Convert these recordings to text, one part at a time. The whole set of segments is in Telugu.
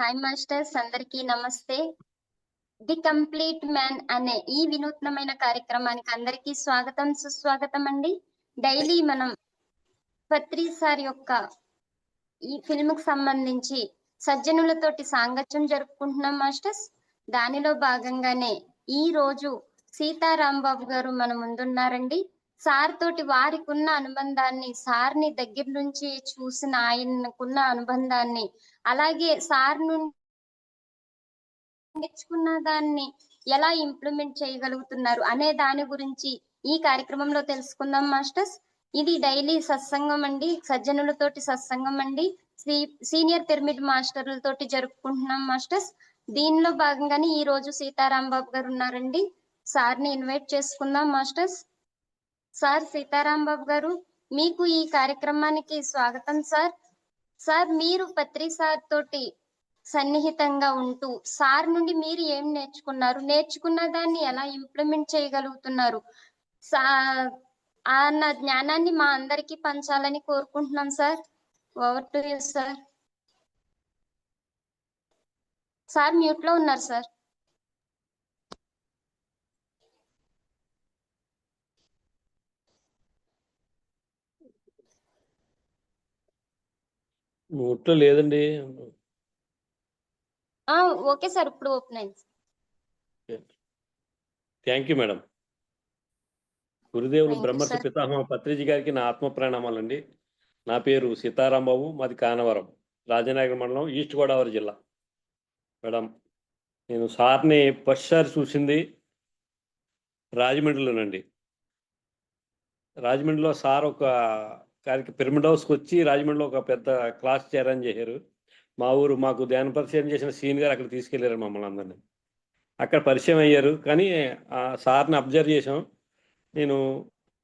హాయ్ మాస్టర్స్, అందరికీ నమస్తే. ది కంప్లీట్ మ్యాన్ అనే ఈ వినూత్నమైన కార్యక్రమానికి అందరికీ స్వాగతం, సుస్వాగతం అండి. డైలీ మనం పత్రి సార్ యొక్క ఈ ఫిల్మ్ కు సంబంధించి సజ్జనులతోటి సాంగత్యం జరుపుకుంటున్నాం మాస్టర్స్. దానిలో భాగంగానే ఈ రోజు సీతారాంబాబు గారు మన ముందున్నారండి. సార్ తోటి వారికి ఉన్న అనుబంధాన్ని, సార్ని దగ్గర నుంచి చూసిన ఆయనకున్న అనుబంధాన్ని, అలాగే సార్ నుండి నేర్చుకున్న దాన్ని ఎలా ఇంప్లిమెంట్ చేయగలుగుతున్నారు అనే దాని గురించి ఈ కార్యక్రమంలో తెలుసుకుందాం మాస్టర్స్. ఇది డైలీ సత్సంగం అండి, సజ్జనులతోటి సత్సంగం అండి. సీనియర్ పిరమిడ్ మాస్టర్లతోటి జరుపుకుంటున్నాం మాస్టర్స్. దీనిలో భాగంగానే ఈ రోజు సీతారాంబాబు గారు ఉన్నారండి. సార్ని ఇన్వైట్ చేసుకుందాం మాస్టర్స్. సార్ సీతారాంబాబు గారు, మీకు ఈ కార్యక్రమానికి స్వాగతం సార్. సార్, మీరు పత్రి సార్ తోటి సన్నిహితంగా ఉంటూ సార్ నుండి మీరు ఏం నేర్చుకున్నారు, నేర్చుకున్న దాన్ని ఎలా ఇంప్లిమెంట్ చేయగలుగుతున్నారు, అన్న జ్ఞానాన్ని మా అందరికీ పంచాలని కోరుకుంటున్నాం sir. Over to you sir. Sir mute లో ఉన్నారు సార్. మ్యూట్ లో లేదండి. ఓకే సార్, ఇప్పుడు ఓపెన్ అయింది. Thank you madam. గురుదేవులు బ్రహ్మర్షి పితామహ పత్రిజీ గారికి నా ఆత్మ ప్రణామాలండి. నా పేరు సీతారాంబాబు, మాది కానవరం, రాజనగరం మండలం, ఈస్ట్ గోదావరి జిల్లా. మేడం, నేను సార్ని ఫస్ట్ సారి చూసింది రాజమండ్రిలోనండి. రాజమండ్రిలో సార్ ఒక పిరమిడ్ హౌస్కి వచ్చి రాజమండ్రిలో ఒక పెద్ద క్లాస్ చేరని చేశారు. మా ఊరు మాకు ధ్యాన పరిచయం చేసిన సీన్ గారు అక్కడ తీసుకెళ్లారు మమ్మల్ని అందరినీ. అక్కడ పరిచయం అయ్యారు. కానీ సార్ని అబ్జర్వ్ చేసాం. నేను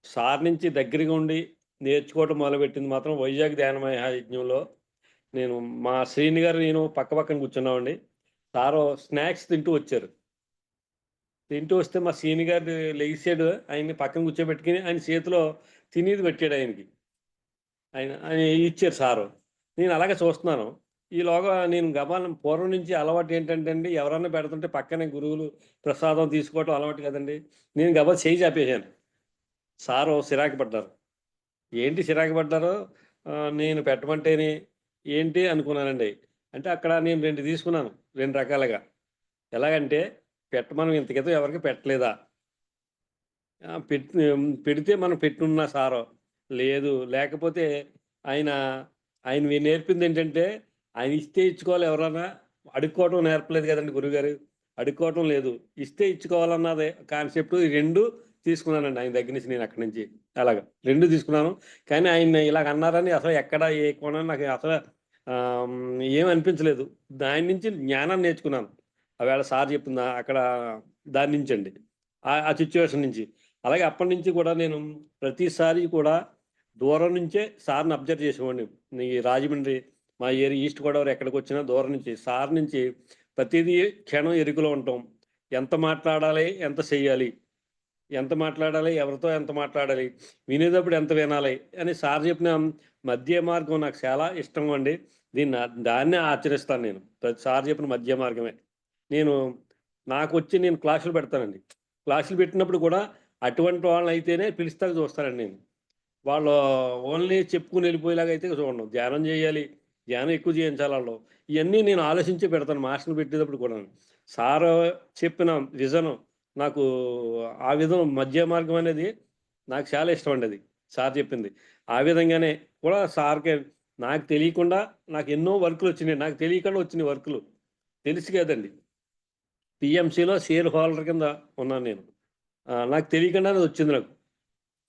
సార్ నుంచి దగ్గరగా ఉండి నేర్చుకోవటం మొదలుపెట్టింది మాత్రం వైజాగ్ ధ్యానమయ యజ్ఞంలో. నేను మా శ్రీని గారు నేను పక్కన కూర్చున్నామండి. సారు స్నాక్స్ తింటూ వచ్చారు. తింటూ వస్తే మా శ్రీని గారు లెగిసాడు. ఆయన్ని పక్కన కూర్చోబెట్టుకుని ఆయన చేతిలో తినేది పెట్టాడు ఆయనకి. ఆయన ఇచ్చారు సారు. నేను అలాగే చూస్తున్నాను. ఈలోగా నేను గబాలను పూర్వం నుంచి అలవాటు ఏంటంటే అండి, ఎవరన్నా పెడుతుంటే పక్కనే గురువులు ప్రసాదం తీసుకోవటం అలవాటు కదండి. నేను గబా చేయి చాపేశాను. సారు సిరాకు పడ్డారు. ఏంటి సిరాకు పడ్డారు, నేను పెట్టమంటేనే ఏంటి అనుకున్నానండి. అంటే అక్కడ నేను 2 తీసుకున్నాను, 2 రకాలుగా. ఎలాగంటే, మనం ఇంత క్రితం ఎవరికి పెట్టలేదా, పెడితే మనం పెట్టున్న సారో లేదు, లేకపోతే ఆయన నేర్పింది ఏంటంటే ఆయన ఇస్తే ఇచ్చుకోవాలి, ఎవరన్నా అడుక్కోవటం నేర్పలేదు కదండి గురుగారు. అడుక్కోవటం లేదు, ఇస్తే ఇచ్చుకోవాలన్నదే కాన్సెప్ట్. ఈ 2 తీసుకున్నానండి ఆయన దగ్గర నుంచి. నేను అక్కడి నుంచి అలాగా 2 తీసుకున్నాను. కానీ ఆయన ఇలాగ అన్నారని అసలు ఎక్కడ ఏ కోణం నాకు అసలు ఏమనిపించలేదు. దాని నుంచి జ్ఞానాన్ని నేర్చుకున్నాను. ఆవేళ సార్ చెప్పింది అక్కడ దాని నుంచి అండి, ఆ సిచ్యువేషన్ నుంచి. అలాగే అప్పటి నుంచి కూడా నేను ప్రతిసారి కూడా దూరం నుంచే సార్ని అబ్జర్వ్ చేసేవాడిని. ఈ రాజమండ్రి మా ఏరియా ఈస్ట్ గోదావరి ఎక్కడికి వచ్చినా దూరం నుంచి సార్ నుంచి ప్రతిదీ క్షణం ఎరుకలో ఉంటాం. ఎంత మాట్లాడాలి, ఎంత చెయ్యాలి, ఎంత మాట్లాడాలి, ఎవరితో ఎంత మాట్లాడాలి, వినేటప్పుడు ఎంత వినాలి అని సార్ చెప్పిన మధ్య మార్గం నాకు చాలా ఇష్టం అండి. దాన్నే ఆచరిస్తాను నేను. సార్ చెప్పిన మధ్య మార్గమే. నేను క్లాసులు పెడతానండి. క్లాసులు పెట్టినప్పుడు కూడా అటువంటి వాళ్ళని అయితేనే పిలుస్తాక చూస్తానండి నేను. వాళ్ళు ఓన్లీ చెప్పుకుని వెళ్ళిపోయేలాగా అయితే చూడను. ధ్యానం చేయాలి, ధ్యానం ఎక్కువ చేయించాలి వాళ్ళు. ఇవన్నీ నేను ఆలోచించి పెడతాను మాస్టర్ని పెట్టేటప్పుడు కూడా. సారు చెప్పిన విజను నాకు, ఆ విధం మధ్య మార్గం అనేది నాకు చాలా ఇష్టం అండి. అది సార్ చెప్పింది ఆ విధంగానే కూడా. సార్కే నాకు తెలియకుండా నాకు ఎన్నో వర్కులు వచ్చినాయి. నాకు తెలియకుండా వచ్చినాయి వర్కులు. తెలిసి కదండి, పిఎంసిలో షేర్ హోల్డర్ కింద ఉన్నాను నేను. నాకు తెలియకుండానే వచ్చింది. నాకు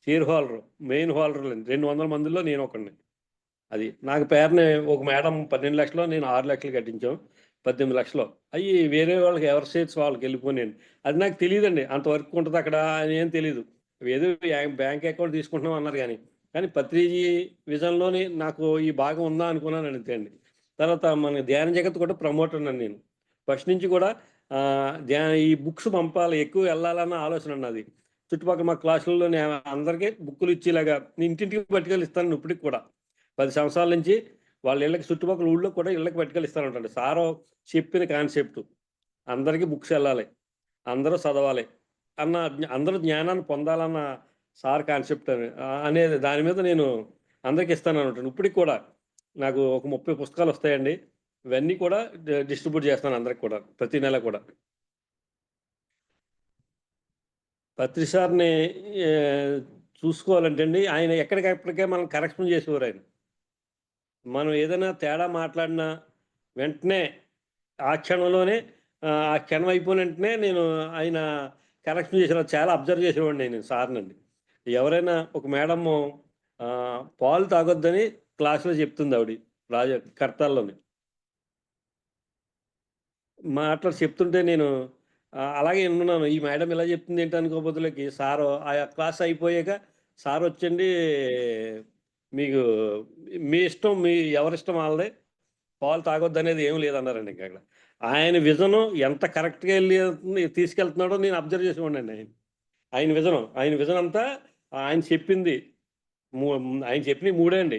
షేర్ హోల్డర్, మెయిన్ హోల్డర్ 200 మందిలో నేను ఒకడిని. అది నాకు పేరుని ఒక మేడం 12 లక్షలు, నేను 6 లక్షలు కట్టించాం. 18 లక్షలు అవి వేరే వాళ్ళకి, ఎవరి షేర్స్ వాళ్ళకి వెళ్ళిపోయాను. అది నాకు తెలియదండి, అంత వర్క్ ఉంటుంది అక్కడ అని ఏం తెలియదు. ఏదో బ్యాంక్ అకౌంట్ తీసుకుంటున్నాం అన్నారు. కానీ పత్రిజీ విజన్లోని నాకు ఈ భాగం ఉందా అనుకున్నాను అంతే అండి. తర్వాత మన ధ్యాన జగత్ కూడా ప్రమోట్ ఉన్నాను నేను. ఫస్ట్ నుంచి కూడా ఈ బుక్స్ పంపాలి, ఎక్కువ వెళ్ళాలన్న ఆలోచన ఉన్నది. చుట్టుపక్కల మా క్లాసులలో అందరికీ బుక్కులు ఇచ్చేలాగా ఇంటింటికి పట్టుకెళ్ళి ఇస్తాను. ఇప్పటికి కూడా 10 సంవత్సరాల నుంచి వాళ్ళ ఇళ్ళకి చుట్టుపక్కల ఊళ్ళో కూడా ఇళ్ళకి పట్టుకెళ్ళిస్తానంటండి. సారు చెప్పిన కాన్సెప్ట్ అందరికీ బుక్స్ వెళ్ళాలి, అందరూ చదవాలి అన్న అందరూ జ్ఞానాన్ని పొందాలన్న సార్ కాన్సెప్ట్ అనేది దాని మీద నేను అందరికి ఇస్తాను అనమాట. ఇప్పటికి కూడా నాకు ఒక 30 పుస్తకాలు వస్తాయండి. ఇవన్నీ కూడా డిస్ట్రిబ్యూట్ చేస్తాను అందరికి కూడా ప్రతి నెల కూడా. పత్రి సార్ని చూసుకోవాలంటే అండి ఆయన ఎక్కడికక్కడికే మనం కరెక్షన్ చేసేవారు ఆయన. మనం ఏదైనా తేడా మాట్లాడినా వెంటనే ఆ క్షణంలోనే ఆ క్షణం అయిపోయిన వెంటనే నేను ఆయన కరెక్షన్ చేసిన చాలా అబ్జర్వ్ చేసేవాడిని నేను సార్నండి. ఎవరైనా ఒక మేడము పాలు తాగొద్దని క్లాస్లో చెప్తుంది ఆవిడ కర్తాల్లోని మాటలు చెప్తుంటే నేను అలాగే విన్నాను. ఈ మేడం ఇలా చెప్తుంది ఏంటి అనుకోబోతులకి సారు ఆ క్లాస్ అయిపోయాక సార్ వచ్చండి మీకు మీ ఇష్టం మీ ఎవరిష్టం వాళ్ళదే పాలు తాగొద్దనేది ఏం లేదన్నారండి ఇంకా అక్కడ. ఆయన విజను ఎంత కరెక్ట్‌గా తీసుకెళ్తున్నాడో నేను అబ్జర్వ్ చేసేవాడినండి ఆయన. ఆయన విజన్ అంతా ఆయన చెప్పింది ము ఆయన చెప్పినయి 3 అండి.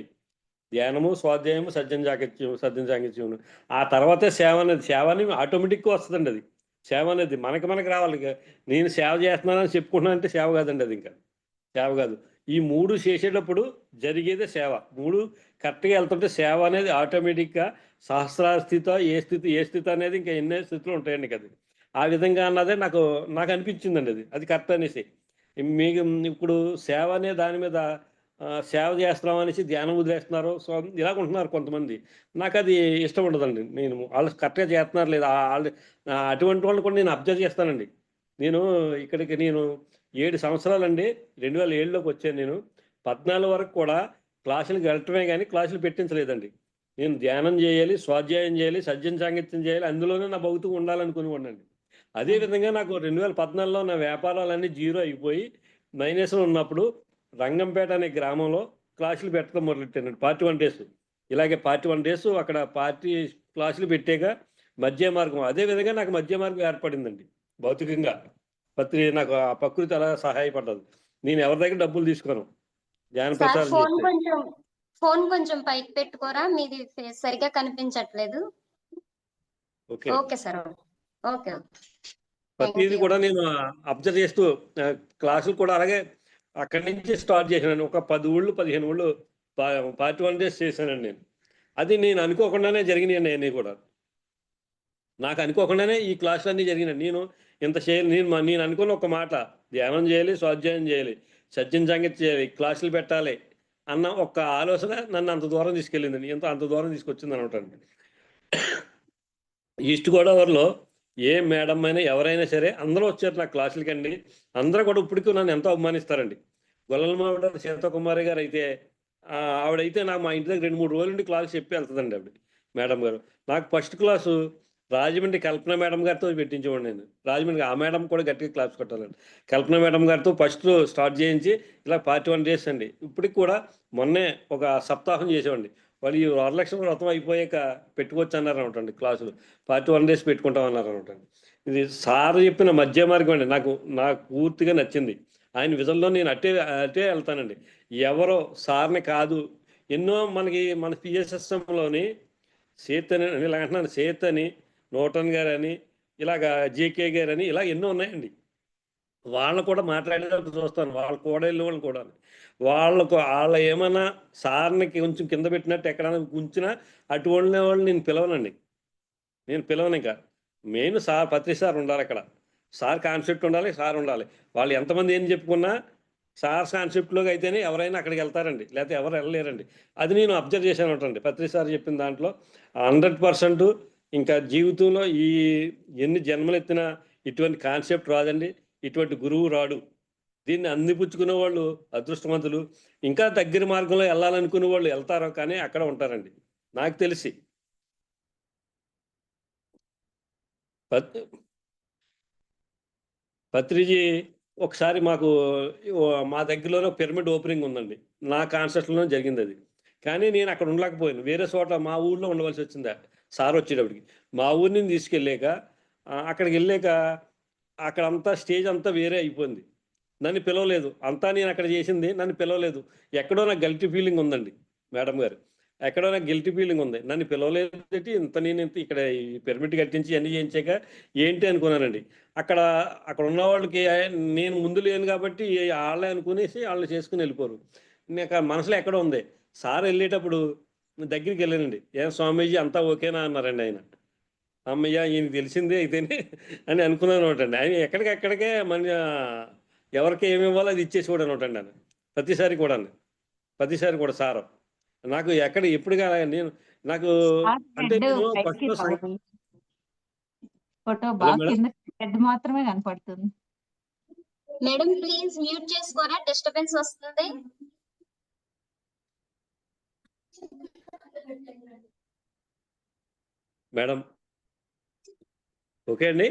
ధ్యానము, స్వాధ్యాయము, సజ్జన సాంగత్యమును. ఆ తర్వాతే సేవ అనేది. సేవ అనేది ఆటోమేటిక్‌గా వస్తదండి అది. సేవ అనేది మనకి రావాలి. నేను సేవ చేస్తున్నానని చెప్పుకుంటున్నాను అంటే సేవ కాదండి అది ఇంకా. సేవ కాదు. ఈ 3 చేసేటప్పుడు జరిగేదే సేవ. 3 కరెక్ట్‌గా ఎళ్తుంటే సేవ అనేది ఆటోమేటిక్‌గా సహస్రార స్థితో ఏ స్థితి అనేది ఇంకా ఎన్నో స్థితులు ఉంటాయండి ఇంక అది. ఆ విధంగా అన్నదే నాకనిపించిందండి అది. అది కరెక్ట్ అనేసి. మీకు ఇప్పుడు సేవ అనే దాని మీద సేవ చేస్తున్నాం అనేసి ధ్యానం వదిలేస్తున్నారు. సో, ఇలాగుంటున్నారు కొంతమంది. నాకది ఇష్టం ఉండదండి. నేను ఆళ్ళు కరెక్ట్‌గా చేత్తన్నారో లేదా అటువంటి వాళ్ళని కూడా నేను అబ్జర్వ్ చేస్తానండి. నేను ఇక్కడికి నేను 7 సంవత్సరాలండి 2007లోకొచ్చాను నేను. 14 వరకు కూడా క్లాసులకి వెళ్ళటమే గానీ, క్లాసులు పెట్టించలేదండి. నేను ధ్యానం జేయాలి, స్వాధ్యాయం జేయాలి, సజ్జన సాంగత్యం జేయాలి, అందులోనే నా భౌతికం ఉండాలనుకునేవాడినండి. అదే విధంగా నాకు 2014లో నా వ్యాపారాలన్నీ జీరో అయిపోయి, మైనస్‌లో ఉన్నప్పుడు రంగంపేట అనే గ్రామంలో క్లాసులు పెట్టడం మొదలెట్టానండి. Part 1 days. ఇలాగే పార్ట్ 1 డేస్ అక్కడ క్లాసులు పెట్టాక మధ్య మార్గం అదే విధంగా నాకు మధ్య మార్గం ఏర్పడిందండి భౌతికంగా. నాకు ఆ ప్రకృతి అలా సహాయపడ్డది. నేను ఎవరి దగ్గర డబ్బులు తీసుకోను. జ్ఞాన సార్ ప్రసారం చేస్తే. ఫోన్ కొంచెం పైకి పెట్టుకోరా? మీది సరిగ్గా కనిపించట్లేదు. Okay. Okay sir. Okay. Thank ప్రతీది యూ. కూడా నేను అబ్జర్వ్ చేస్తూ క్లాసులు కూడా అలాగే అక్కడి నుంచి స్టార్ట్ చేశానండి. ఒక 10 ఊళ్ళు, 15 ఊళ్ళు పా పార్ట్ 1 డేస్ చేశానండి నేను. అది నేను అనుకోకుండానే జరిగినాయండి అయన్నీ కూడా. నాకు అనుకోకుండానే ఈ క్లాసులన్నీ జరిగినాయి. నేను ఇంత చేయాలి నేను అనుకున్న ఒక మాట ధ్యానం చేయాలి, స్వాధ్యాయం చేయాలి, సజ్జన సంగతి చేయాలి, క్లాసులు పెట్టాలి అన్న ఒక ఆలోచన నన్ను అంత దూరం తీసుకెళ్ళిందండి. అంత దూరం తీసుకొచ్చిందనమాట అండి. ఈస్ట్ గోదావరిలో ఏ మేడం అయినా ఎవరైనా సరే అందరూ వచ్చారు నా క్లాసులకండి. అందరూ కూడా ఇప్పటికి నన్ను ఎంతో అభిమానిస్తారండి. గొల్లలమావిడ సీతాకుమారి గారైతే ఆవిడైతే మా ఇంటి దగ్గర 2, 3 రోజుల నుండి క్లాస్ చెప్పి వెళ్తదండి ఆవిడ మేడం గారు. నాకు ఫస్ట్ క్లాసు రాజమండ్రి కల్పన మేడం గారితో పెట్టించేవాడిని నేను. రాజమండ్రి ఆ మేడం కూడా గట్టిగా క్లాప్స్ కొట్టాలండి. కల్పన మేడం గారితో ఫస్ట్ స్టార్ట్ చేయించి ఇలా పార్ట్ 1 డేస్ అండి. ఇప్పటికి కూడా మొన్నే ఒక సప్తాహం చేసేవాడిని. వాళ్ళు ఈ వరలక్ష్మి వ్రతం అయిపోయాక పెట్టుకోవచ్చు అన్నారనమాటండి క్లాసులు. పార్ట్ 1 డేస్ పెట్టుకుంటాం అన్నారనమాటండి. ఇది సార్ చెప్పిన మధ్య మార్గం అండి. నాకు పూర్తిగా నచ్చింది. ఆయన విజన్‌లో నేను అటే ఎళ్తానండి. ఎవరో సార్‌ని కాదు ఎన్నో మన పిఎస్ఎస్ఎంలోని సీతని ఇలా అంటున్నాను. సీతని, నూటన్ గారని, ఇలాగా జేకే గారని ఇలా ఎన్నో ఉన్నాయండి. వాళ్ళని కూడా మాట్లాడేటప్పుడు చూస్తాను. వాళ్ళ కోడళ్ళ వాళ్ళని కూడాను. ఏమన్నా సార్‌ని కొంచెం కింద పెట్టినట్టు ఎక్కడైనా ఉంచినా అటువంటి వాళ్ళని నేను పిలవనండి. నేను పిలవనింక. మెయిన్ పత్రి సార్ ఉండాలక్కడ. సార్ కాన్సెప్ట్ ఉండాలి. సార్ ఉండాలి. వాళ్ళు ఎంతమంది ఏం చెప్పుకున్నా సార్ కాన్సెప్ట్‌లోకి అయితేనే ఎవరైనా అక్కడికెళ్తారండి. లేతే ఎవరు ఎళ్ళలేరండి. అది నేను అబ్జర్వ్ చేశానటండి. పత్రి సార్ చెప్పిన దాంట్లో 100% ఇంకా జీవితంలో ఎన్ని జన్మలెత్తినా ఇటువంటి కాన్సెప్ట్ రాదండి. ఇటువంటి గురువు రాడు. దీన్ని అందిపుచ్చుకునే వాళ్ళు అదృష్టవంతులు. ఇంకా దగ్గర మార్గంలో ఎళ్ళాలనుకునే వాళ్ళు ఎళ్తారు. కానీ అక్కడ ఉంటారండి. నాకు తెలిసి. పత్ పత్రిజీ ఒకసారి మా దగ్గరలోనే ఒక పిరమిడ్ ఓపెనింగ్ ఉందండి. నా కాన్సెప్ట్‌లోనే జరిగిందది. కానీ నేను అక్కడ ఉండలేకపోయాను. వేరే చోట మా ఊర్లో ఉండవలసొచ్చింది. సార్ వచ్చేటప్పటికి. మా ఊరు నుంచి తీసుకెళ్ళాక అక్కడికెళ్ళాక అక్కడంతా స్టేజ్ అంతా వేరే అయిపోయింది. నన్ను పిలవలేదు. అంతా నేను అక్కడ చేసింది నన్ను పిలవలేదు. ఎక్కడో నాకు గిల్టీ ఫీలింగ్ ఉందండి మేడం గారు. ఎక్కడో నాకు గిల్టీ ఫీలింగ్ ఉంది. నన్ను పిలవలేదేంటి, నేను ఇంత ఇక్కడ ఈ పిరమిడ్ కట్టించి అన్నీ చేయించాక ఏంటి అనుకున్నానండి. అక్కడ అక్కడ ఉన్న వాళ్ళకి నేను ముందు లేను కాబట్టి వాళ్ళే అనుకునేసి వాళ్ళు చేసుకుని వెళ్ళిపోరు. నాకు ఆ మనసులో ఎక్కడో ఉంది. సార్ వెళ్ళేటప్పుడు దగ్గరికి వెళ్ళానండి. ఏం స్వామీజీ అంతా ఓకేనా అన్నారండి ఆయన. అమ్మయ్య ఈయనకి తెలిసిందే అయితేనే అని అనుకున్నాను అనమాట. ఆయన ఎక్కడికెక్కడికే మన ఎవరికి ఏమి ఇవ్వాలో అది ఇచ్చేసేవాడు అనమాట అండి ఆయన. ప్రతిసారి కూడా ప్రతిసారి కూడా సారు నాకు ఎక్కడ ఎప్పుడుగా నేను నాకు సార్ అంటే హెడ్ నేను పైకి ఫస్ట్లో రావడం. ఫోటో హలో బాగా మేడం. కింద హెడ్ మాత్రమే కనపడుతుంది. మేడం ప్లీజ్ మ్యూట్ చేసుకోరా, డిస్టర్బెన్స్ వస్తుంది. మేడం ఓకే అండి.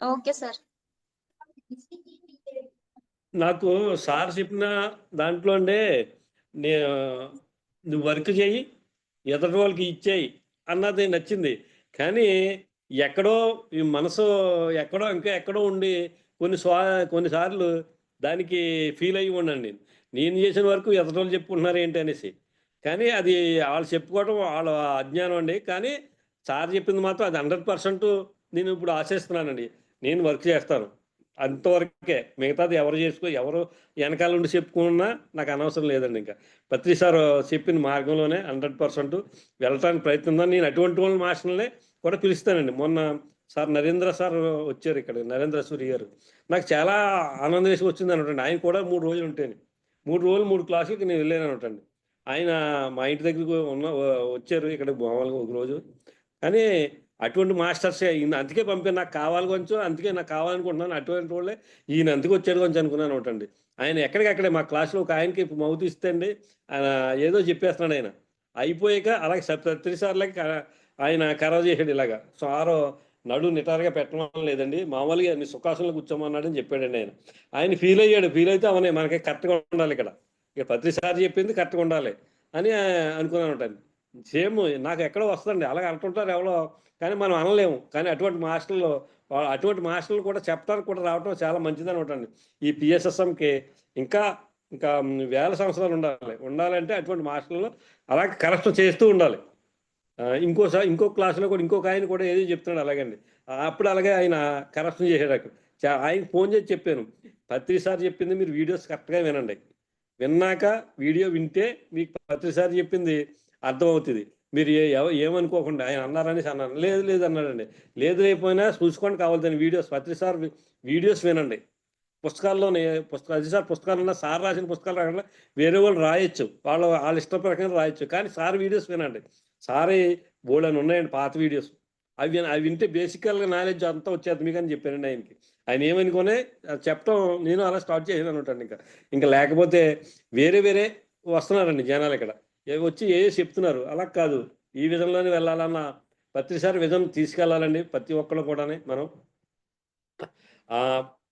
Okay sir. నాకు సార్ చెప్పిన దాంట్లో అంటే నేను నువ్వు వర్క్ చేయి, ఎదుటి వాళ్ళకి ఇచ్చేయి అన్నది నచ్చింది. కానీ ఎక్కడో ఈ మనసు ఎక్కడో ఇంకా ఎక్కడో ఉండి కొన్నిసార్లు దానికి ఫీల్ అయ్యి ఉండండి. నేను చేసిన వరకు ఎదుటి వాళ్ళు చెప్పుకుంటున్నారు ఏంటి అనేసి. కానీ అది వాళ్ళు చెప్పుకోవడం వాళ్ళ అజ్ఞానం అండి. కానీ సార్ చెప్పింది మాత్రం అది 100% నేను ఇప్పుడు ఆశిస్తున్నానండి. నేను వర్క్ చేస్తాను అంతవరకే. మిగతాది ఎవరు వెనకాల నుండి చెప్పుకున్నా నాకు అనవసరం లేదండి. ఇంకా పత్రి సార్ చెప్పిన మార్గంలోనే 100% వెళ్ళటానికి ప్రయత్నిద్దాం. నేను అటువంటి వాళ్ళ మాస్టర్లనే కూడా పిలుస్తానండి. మొన్న సార్ నరేంద్ర సార్ వచ్చారు ఇక్కడ, నరేంద్ర సూరి గారు. నాకు చాలా ఆనందం వేసి వచ్చింది అనటండి. ఆయన కూడా 3 రోజులు ఉంటాను. 3 రోజులు 3 క్లాసులకి నేను వెళ్ళాను అనటండి. ఆయన మా ఇంటి దగ్గరికి వచ్చారు ఇక్కడ మామూలుగా ఒక రోజు. కానీ అటువంటి మాస్టర్సే ఈయన అందుకే పంపాను. నాకు కావాలి కొంచెం, అందుకే నాకు కావాలనుకుంటున్నాను. అటువంటి వాళ్ళే ఈయన అందుకు వచ్చాడు కొంచెం అనుకున్నాను ఒకటండి. ఆయన ఎక్కడికక్కడే మా క్లాస్లో ఒక ఆయనకి మౌత్ ఇస్తే అండి ఆయన ఏదో చెప్పేస్తున్నాడు ఆయన. అయిపోయాక అలాగే ప్రతిసార్లకి ఆయన ఖరాబ్ చేసాడు ఇలాగా. సారు నడు నిటారుగా పెట్టడం లేదండి, మామూలుగా నీ సుఖాసనలో కూర్చోమన్నాడని చెప్పాడండి ఆయన. ఆయన ఫీల్ అయ్యాడు. ఫీల్ అయితే అవనే మనకి కరెక్ట్గా ఉండాలి ఇక్కడ. ఇక ప్రతిసారి చెప్పింది కరెక్ట్గా ఉండాలి అని అనుకున్నాను ఉంటాను. సేమ్ నాకు ఎక్కడో వస్తుందండి. అలాగే అంటుంటారు ఎవరో, కానీ మనం అనలేము. కానీ అటువంటి మాస్టర్లు కూడా చెప్తానికి కూడా రావడం చాలా మంచిదని ఉంటుంది. ఈ పిఎస్ఎస్ఎంకి ఇంకా ఇంకా వేల సంవత్సరాలు ఉండాలంటే అటువంటి మాస్టర్లు అలాగే కరెక్షన్ చేస్తూ ఉండాలి. ఇంకో క్లాసులో కూడా ఇంకొక ఆయన కూడా ఏదో చెప్తున్నాడు అలాగండి. అప్పుడు అలాగే ఆయన కరెక్షన్ చేశాడు అక్కడ. ఆయనకి ఫోన్ చేసి చెప్పాను, ప్రతిసారి చెప్పింది మీరు వీడియోస్ కరెక్ట్గా వినండి. విన్నాక వీడియో వింటే మీకు ప్రతిసారి చెప్పింది అర్థమవుతుంది. మీరు ఏమనుకోకుండా ఆయన అన్నారనేసి అన్నాను. లేదు అన్నాడండి. లేదు అయిపోయినా చూసుకోండి కావాల్సిన ప్రతిసారి వీడియోస్ వినండి. పుస్తకాల్లోనే ప్రతిసారి పుస్తకాలు ఉన్నా సార్ రాసిన పుస్తకాలు రాకుండా వేరే వాళ్ళు రాయొచ్చు, వాళ్ళ ఇష్ట ప్రకారం రాయొచ్చు. కానీ సార్ వీడియోస్ వినండి. సారే బోల్డని ఉన్నాయండి పాత వీడియోస్. అవి వింటే బేసికల్గా నాలెడ్జ్ అంతా వచ్చేది మీకు అని చెప్పానండి ఆయనకి. ఆయన ఏమనుకోనే చెప్పడం నేను అలా స్టార్ట్ చేసాను అనమాట. ఇంకా లేకపోతే వేరే వస్తున్నారండి జనాలు ఇక్కడ వచ్చి చెప్తున్నారు. అలా కాదు, ఈ విధంలోనే వెళ్ళాలన్న ప్రతిసారి విధం తీసుకెళ్ళాలండి ప్రతి ఒక్కళ్ళు కూడా. మనం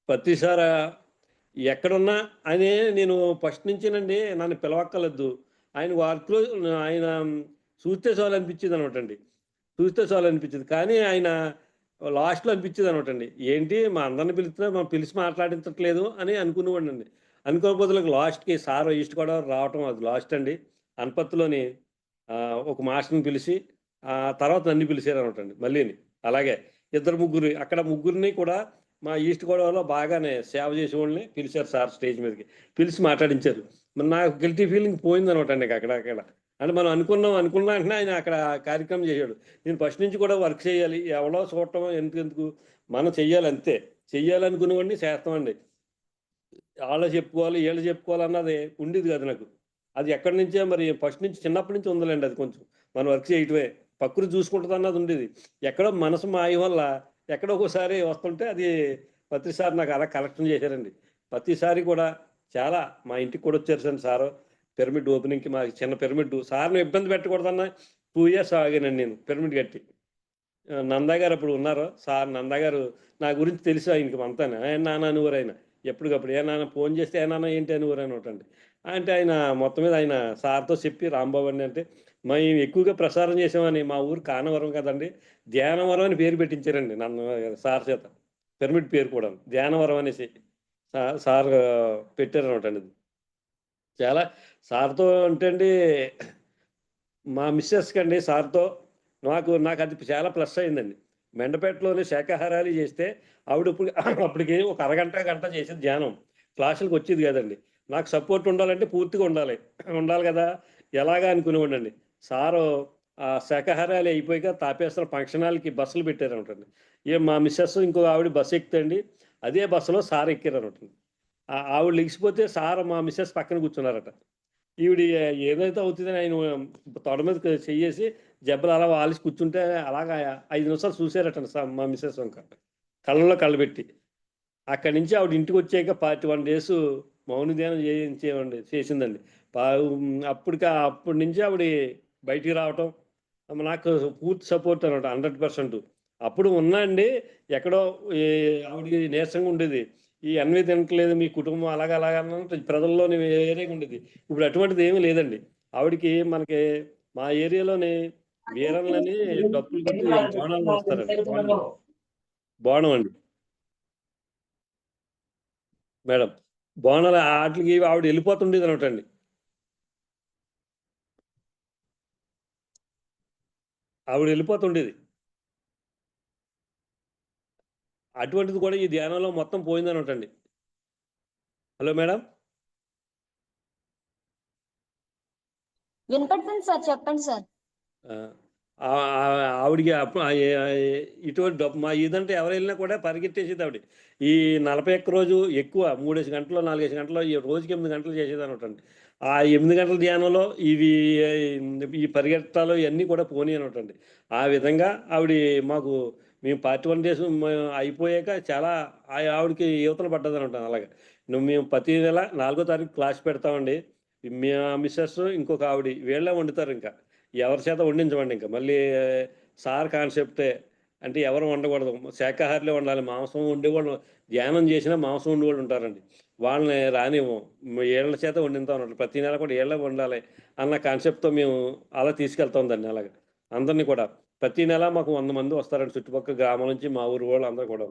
ప్రతిసారి ఎక్కడున్నా అనే నేను ఫస్ట్ నుంచేనండి నన్ను పిలవక్కర్లేదు. ఆయన వర్క్లో ఆయన చూస్తే చాలు అనిపించింది అనమాట అండి. కానీ ఆయన లాస్ట్లో అనిపించేది అనమాట అండి. ఏంటి మా అందరిని పిలుస్తున్నా మనం పిలిచి మాట్లాడించట్లేదు అని అనుకునేవాడిని అండి. అనుకోకపోతే లాస్ట్కి సార్ ఈస్ట్ గోదావరి రావటం అది లాస్ట్ అండి. అనపత్తిలోని ఒక మాస్టర్ని పిలిచి తర్వాత నన్ను పిలిచారు అనమాట అండి మళ్ళీని. అలాగే అక్కడ ముగ్గురిని కూడా మా ఈస్ట్ గోదావరిలో బాగానే సేవ చేసేవాళ్ళని పిలిచారు సార్ స్టేజ్ మీదకి. పిలిచి మాట్లాడించారు. మరి నాకు గిల్టీ ఫీలింగ్ పోయింది అనమాట అండి. అక్కడ అంటే మనం అనుకున్న వెంటనే ఆయన అక్కడ కార్యక్రమం చేశాడు. నేను ఫస్ట్ నుంచి కూడా వర్క్ చేయాలి, ఎవరో చూడటం ఎందుకు మనం చెయ్యాలి, అంతే. చెయ్యాలనుకునేవాడిని చేస్తామండి. వాళ్ళు చెప్పుకోవాలన్నది ఉండేది కాదు నాకు. అది ఎక్కడి నుంచే మరి ఫస్ట్ నుంచి చిన్నప్పటి నుంచి ఉందండి. అది కొంచెం మనం వర్క్ చేయటమే ప్రకృతి చూసుకుంటుంది అన్నది ఉండేది. ఎక్కడో మనసు మాయ వల్ల ఎక్కడో ఒకసారి వస్తుంటే అది ప్రతిసారి నాకు అలా కలెక్షన్ చేశారండి. ప్రతిసారి కూడా చాలా మా ఇంటికి కూడా వచ్చారు సార్ పిరమిడ్ ఓపెనింగ్కి. మా చిన్న పిరమిడ్ సార్ని ఇబ్బంది పెట్టకూడదన్న 2 years ఆగానండి నేను పిరమిడ్ కట్టి. నందా గారు అప్పుడు ఉన్నారు. సార్ నందా గారు నా గురించి తెలుసు ఆయనకి అంతా. నాన్న అనువరు ఆయన. ఎప్పటికప్పుడు నాన్న ఫోన్ చేస్తే నాన్న ఏంటి అనువరు అని ఒకటండి. అంటే ఆయన మొత్తం మీద ఆయన సార్తో చెప్పి రాంబాబు అండి అంటే మేము ఎక్కువగా ప్రసారం చేసామని మా ఊరు కానవరం కదండి, ధ్యానవరం అని పేరు పెట్టించారండి నన్ను సార్ చేత. పిరమిడ్ పేరు కూడా ధ్యానవరం అనేసి సార్ పెట్టారనమాట అండి. చాలా సార్తో అంటే అండి, మా మిస్సెస్కి అండి సార్తో నాకు అది చాలా ప్లస్ అయిందండి. మెండపేటలోని శాకాహారాలు చేస్తే ఆవిడ ఇప్పుడు అప్పటికి ఒక అరగంట గంట చేసేది ధ్యానం. క్లాసులకు వచ్చేది కదండి. నాకు సపోర్ట్ ఉండాలంటే పూర్తిగా ఉండాలి ఉండాలి కదా, ఎలాగా అనుకునేవాడినండి. సారు ఆ శాకాహారాలు అయిపోయాక తాపేశ్వరం ఫంక్షన్ హాల్కి బస్సులు పెట్టారనటండి. మా మిస్సెస్ ఇంకో ఆవిడ బస్సు ఎక్కుతండి, అదే బస్సులో సార్ ఎక్కారనటండి. ఆవిడ లెగిసిపోతే సార్ మా మిస్సెస్ పక్కన కూర్చున్నారట. ఈవిడ ఏదైతే అవుతుందని ఆయన తొడ మీద చెయ్యేసి జబ్బలు అలా వాలిసి కూర్చుంటే అలాగా 5 నిమిషాలు చూసారటండి మా మిస్సెస్ వంక కళ్ళలో కళ్ళు పెట్టి. అక్కడి నుంచి ఆవిడ ఇంటికి వచ్చాక 41 డేస్ మౌన ధ్యానం చేసిందండి. అప్పటి నుంచి ఆవిడ బయటికి రావటం నాకు పూర్తి సపోర్ట్ అనమాట, 100%. అప్పుడు ఉన్నా అండి, ఎక్కడో ఆవిడకి నీరసంగా ఉండేది. ఈ అన్వి తినట్లేదు మీ కుటుంబం అలాగా అలాగా అన్నట్టు ప్రజల్లోని వేరేగా ఉండేది. ఇప్పుడు అటువంటిది ఏమీ లేదండి. ఆవిడకి మనకి మా ఏరియాలోని వీరన్లని డప్పులు కొట్టి బోనాలు వస్తారండి. బోనం అండి మేడం. బోనాలు ఆటలకి ఆవిడ వెళ్ళిపోతుండేది అనటండి. ఆవిడ వెళ్ళిపోతుండేది. అటువంటిది కూడా ఈ ధ్యానంలో మొత్తం పోయిందనటండి. Hello madam. వినపడుతుంది సార్, చెప్పండి సార్. ఆవిడికి ఇటువంటి మా ఇదంటే ఎవరు వెళ్ళినా కూడా పరిగెట్టేసేది ఆవిడ. ఈ 41 రోజు ఎక్కువ 3 గంటలు 4 గంటలు, ఈ రోజుకి 8 గంటలు చేసేది అనటండి. ఆ 8 గంటల ధ్యానంలో ఇవి ఈ పరిగెత్తాలు ఇవన్నీ కూడా పోనీ అనటండి. ఆ విధంగా ఆవిడ మాకు మేము 41 డేస్ అయిపోయాక చాలా ఆవిడకి యువతలు పడ్డది అనమాట. అలాగే మేము ప్రతి నెల 4వ తారీఖు క్లాస్ పెడతామండి. మా మిస్సెస్ ఇంకొక ఆవిడ వీళ్ళే వండుతారు. ఇంకా ఎవరి చేత వండించమండి. ఇంకా మళ్ళీ సార్ కాన్సెప్టే, అంటే ఎవరు వండకూడదు, శాకాహారులే వండాలి. మాంసం వండేవాళ్ళు ధ్యానం చేసినా మాంసం వండేవాళ్ళు ఉంటారండి, వాళ్ళని రానివ్వం. ఏళ్ల చేత వండిస్తాం అన్నట్టు. ప్రతి నెల కూడా ఏళ్ళ వండాలి అన్న కాన్సెప్ట్తో మేము అలా తీసుకెళ్తాం దాన్ని. అలాగే అందరినీ కూడా ప్రతి నెల మాకు 100 మంది వస్తారండి చుట్టుపక్కల గ్రామం నుంచి, మా ఊరు వాళ్ళు అందరూ కూడా.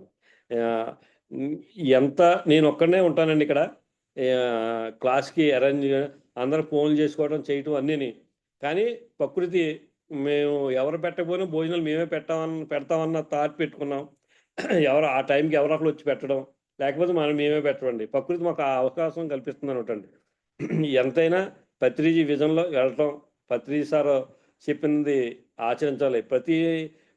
ఆ, ఎంత నేను ఒక్కడనే ఉంటానండి ఇక్కడ. క్లాస్కి అరేంజ్ అందరూ ఫోన్లు చేసుకోవడం చేయటం అన్నీని. కానీ ప్రకృతి మేము ఎవరు పెట్టకపోయినా భోజనాలు మేమే పెడతామన్న థాట్ పెట్టుకున్నాం. ఎవరు ఆ టైంకి ఎవరో ఒకరు వచ్చి పెట్టడం, లేకపోతే మనం మేమే పెట్టమండి. ప్రకృతి మాకు ఆ అవకాశం కల్పిస్తుంది అనటండి. ఎంతైనా పత్రిజీ విజన్లో వెళ్ళటం, పత్రిజీ సార్ చెప్పింది ఆచరించాలి.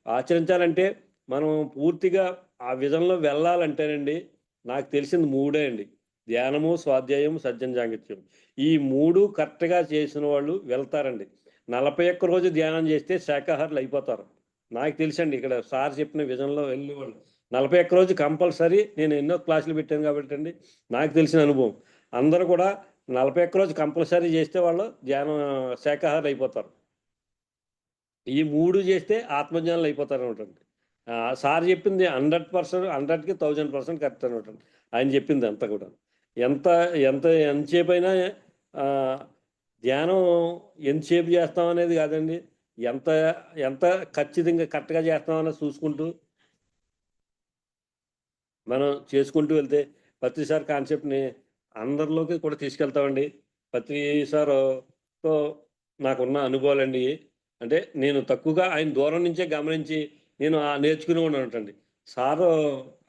ఆచరించాలంటే మనం పూర్తిగా ఆ విజన్లో వెళ్ళాలంటేనండి, నాకు తెలిసింది 3 అండి: ధ్యానము, స్వాధ్యాయం, సజ్జన సాంగత్యం. ఈ 3 కరెక్ట్గా చేసిన వాళ్ళు వెళ్తారండి. 41 రోజు ధ్యానం చేస్తే శాకాహారులు అయిపోతారు. నాకు తెలుసండి, ఇక్కడ సార్ చెప్పిన విజన్లో వెళ్ళేవాళ్ళు 41 రోజు కంపల్సరీ. నేను ఎన్నో క్లాసులు పెట్టాను కాబట్టి అండి, నాకు తెలిసిన అనుభవం. అందరూ కూడా 41 రోజు కంపల్సరీ చేస్తే వాళ్ళు శాకాహారులు అయిపోతారు. ఈ 3 చేస్తే ఆత్మజ్ఞానులు అయిపోతారు అనమాట. సార్ చెప్పింది 100%, 100కి 1000% కరెక్ట్ అనమాట. ఆయన చెప్పింది అంతా కూడా. ఎంత ఎంత ఎంతసేపు అయినా ధ్యానం ఎంతసేపు చేస్తాం అనేది కాదండి, ఎంత ఎంత ఖచ్చితంగా కరెక్ట్గా చేస్తామనేది చూసుకుంటూ మనం చేసుకుంటూ వెళ్తే ప్రతిసారి కాన్సెప్ట్ని అందరిలోకి కూడా తీసుకెళ్తామండి. ప్రతిసారితో నాకున్న అనుభవాలండి. అంటే నేను తక్కువగా ఆయన దూరం నుంచే గమనించి నేను నేర్చుకుని ఉన్నానంటండి. సారు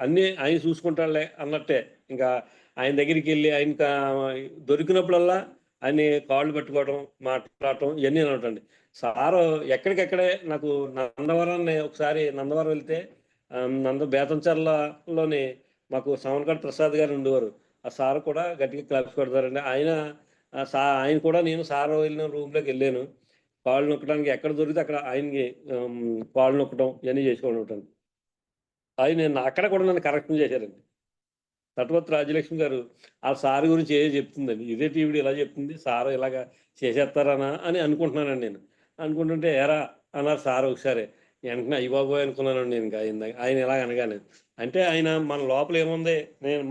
అన్నీ ఆయన చూసుకుంటాడులే అన్నట్టే. ఇంకా ఆయన దగ్గరికి వెళ్ళి ఆయన దొరికినప్పుడల్లా ఆయన కాళ్ళు పట్టుకోవడం, మాట్లాడటం ఇవన్నీ అనటండి. సారు ఎక్కడికెక్కడే నాకు నందవరాన్ని ఒకసారి నందవరం వెళ్తే బేతంచెర్లలోని మాకు సామర్లకోట ప్రసాద్ గారు ఉండేవారు. ఆ సార్ కూడా గట్టిగా క్లాప్స్ కొడతారండి. ఆయన కూడా నేను సార్ వెళ్ళిన రూమ్లోకి వెళ్ళాను. కాళ్ళు నొక్కడానికి ఎక్కడ దొరికితే అక్కడ ఆయనకి కాళ్ళు నొక్కడం ఇవన్నీ చేసుకోవడం ఉంటుంది. ఆయన అక్కడ కూడా నన్ను కరెక్షన్ చేశారండి. తటవర్తి రాజ్యలక్ష్మి గారు ఆ సార్ గురించి ఏదో చెప్తుందండి. ఇదే టీవీ ఇలా చెప్తుంది, సార్ ఇలాగా చేసేస్తారనా అని అనుకుంటున్నానండి నేను. అనుకుంటుంటే ఎరా అన్నారు సార్ ఒకసారి. వెంటనే అయ్యబాబోయ్ అనుకున్నానండి నేను. ఆయన ఇలా అనగానే, అంటే ఆయన మన లోపల ఏముంది,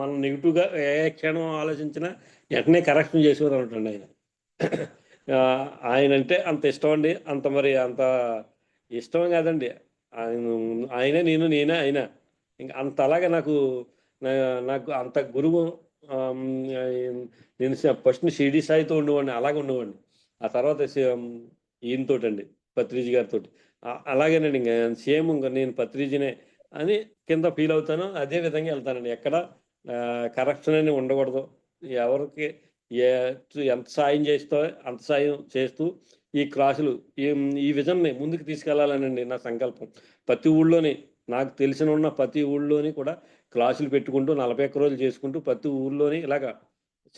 మనం నెగిటివ్గా ఏ క్షణం ఆలోచించినా వెంటనే కరెక్షన్ చేసేవారు అనటండి ఆయన. ఆయన అంటే అంత ఇష్టం అండి. అంత ఇష్టం కాదండి, ఆయనే నేను, నేనే ఆయన. ఇంకా అంత అలాగే నాకు అంత గురువు ఆమ్, ఆ, నేను ఫస్ట్ షిరిడి సాయితో ఉండేవాడిని, అలాగే ఉండేవాడిని. ఆ తర్వాత ఈయనతోటండి, పత్రిజీ గారితో. అలాగేనండి, ఇంకా సేమ్ ఇంకా నేను పత్రిజీనే అని కింద ఫీల్ అవుతాను. అదే విధంగా వెళ్తానండి. ఎక్కడ కరప్షన్ అని ఉండకూడదు. ఎవరికి ఏ ఎంత సాయం చేస్తో అంత సాయం చేస్తూ ఈ క్రాసులు ఈ ఈ విజన్ని ముందుకు తీసుకెళ్లాలనండి నా సంకల్పం. ప్రతి ఊళ్ళోని, నాకు తెలిసిన ఉన్న ప్రతి ఊళ్ళోని కూడా క్లాసులు పెట్టుకుంటూ 41 రోజులు చేసుకుంటూ ప్రతి ఊళ్ళోని ఇలాగా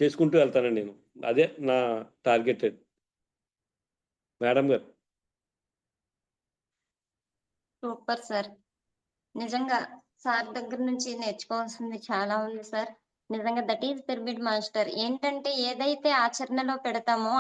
చేసుకుంటూ వెళ్తానండి నేను. అదే నా టార్గెట్ మేడం గారు. Super sir. నిజంగా సార్ దగ్గర నుంచి నేర్చుకోవాల్సింది చాలా ఉంది సార్. నిజంగా దట్ ఈస్ పిరమిడ్ మాస్టర్. ఏంటంటే ఏదైతే ఆచరణలో పెడతామో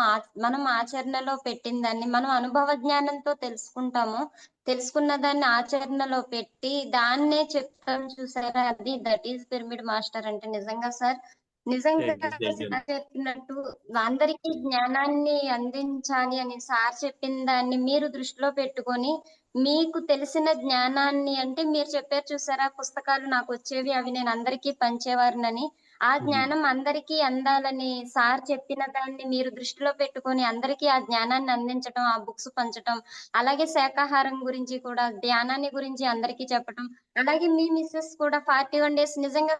మనం ఆచరణలో పెట్టిన దాన్ని మనం అనుభవ జ్ఞానంతో తెలుసుకుంటామో, తెలుసుకున్న దాన్ని ఆచరణలో పెట్టి దాన్నే చెప్తాం చూసారా, అది దట్ ఈస్ పిరమిడ్ మాస్టర్ అంటే. నిజంగా సార్, నిజంగా థ్యాంక్ యూ. సార్ చెప్పినట్టు అందరికీ జ్ఞానాన్ని అందించాలి అని సార్ చెప్పిన దాన్ని మీరు దృష్టిలో పెట్టుకొని మీకు తెలిసిన జ్ఞానాన్ని, అంటే మీరు చెప్పారు చూసారా, పుస్తకాలు నాకు వచ్చేవి అవి నేను అందరికీ పంచేవారినని. ఆ జ్ఞానం అందరికీ అందాలని సార్ చెప్పిన దాన్ని మీరు దృష్టిలో పెట్టుకొని అందరికీ ఆ జ్ఞానాన్ని అందించటం, ఆ బుక్స్ పంచటం, అలాగే శాకాహారం గురించి కూడా ధ్యానాన్ని గురించి అందరికీ చెప్పటం, అలాగే మీ మిస్సెస్ కూడా 41 డేస్ నిజంగా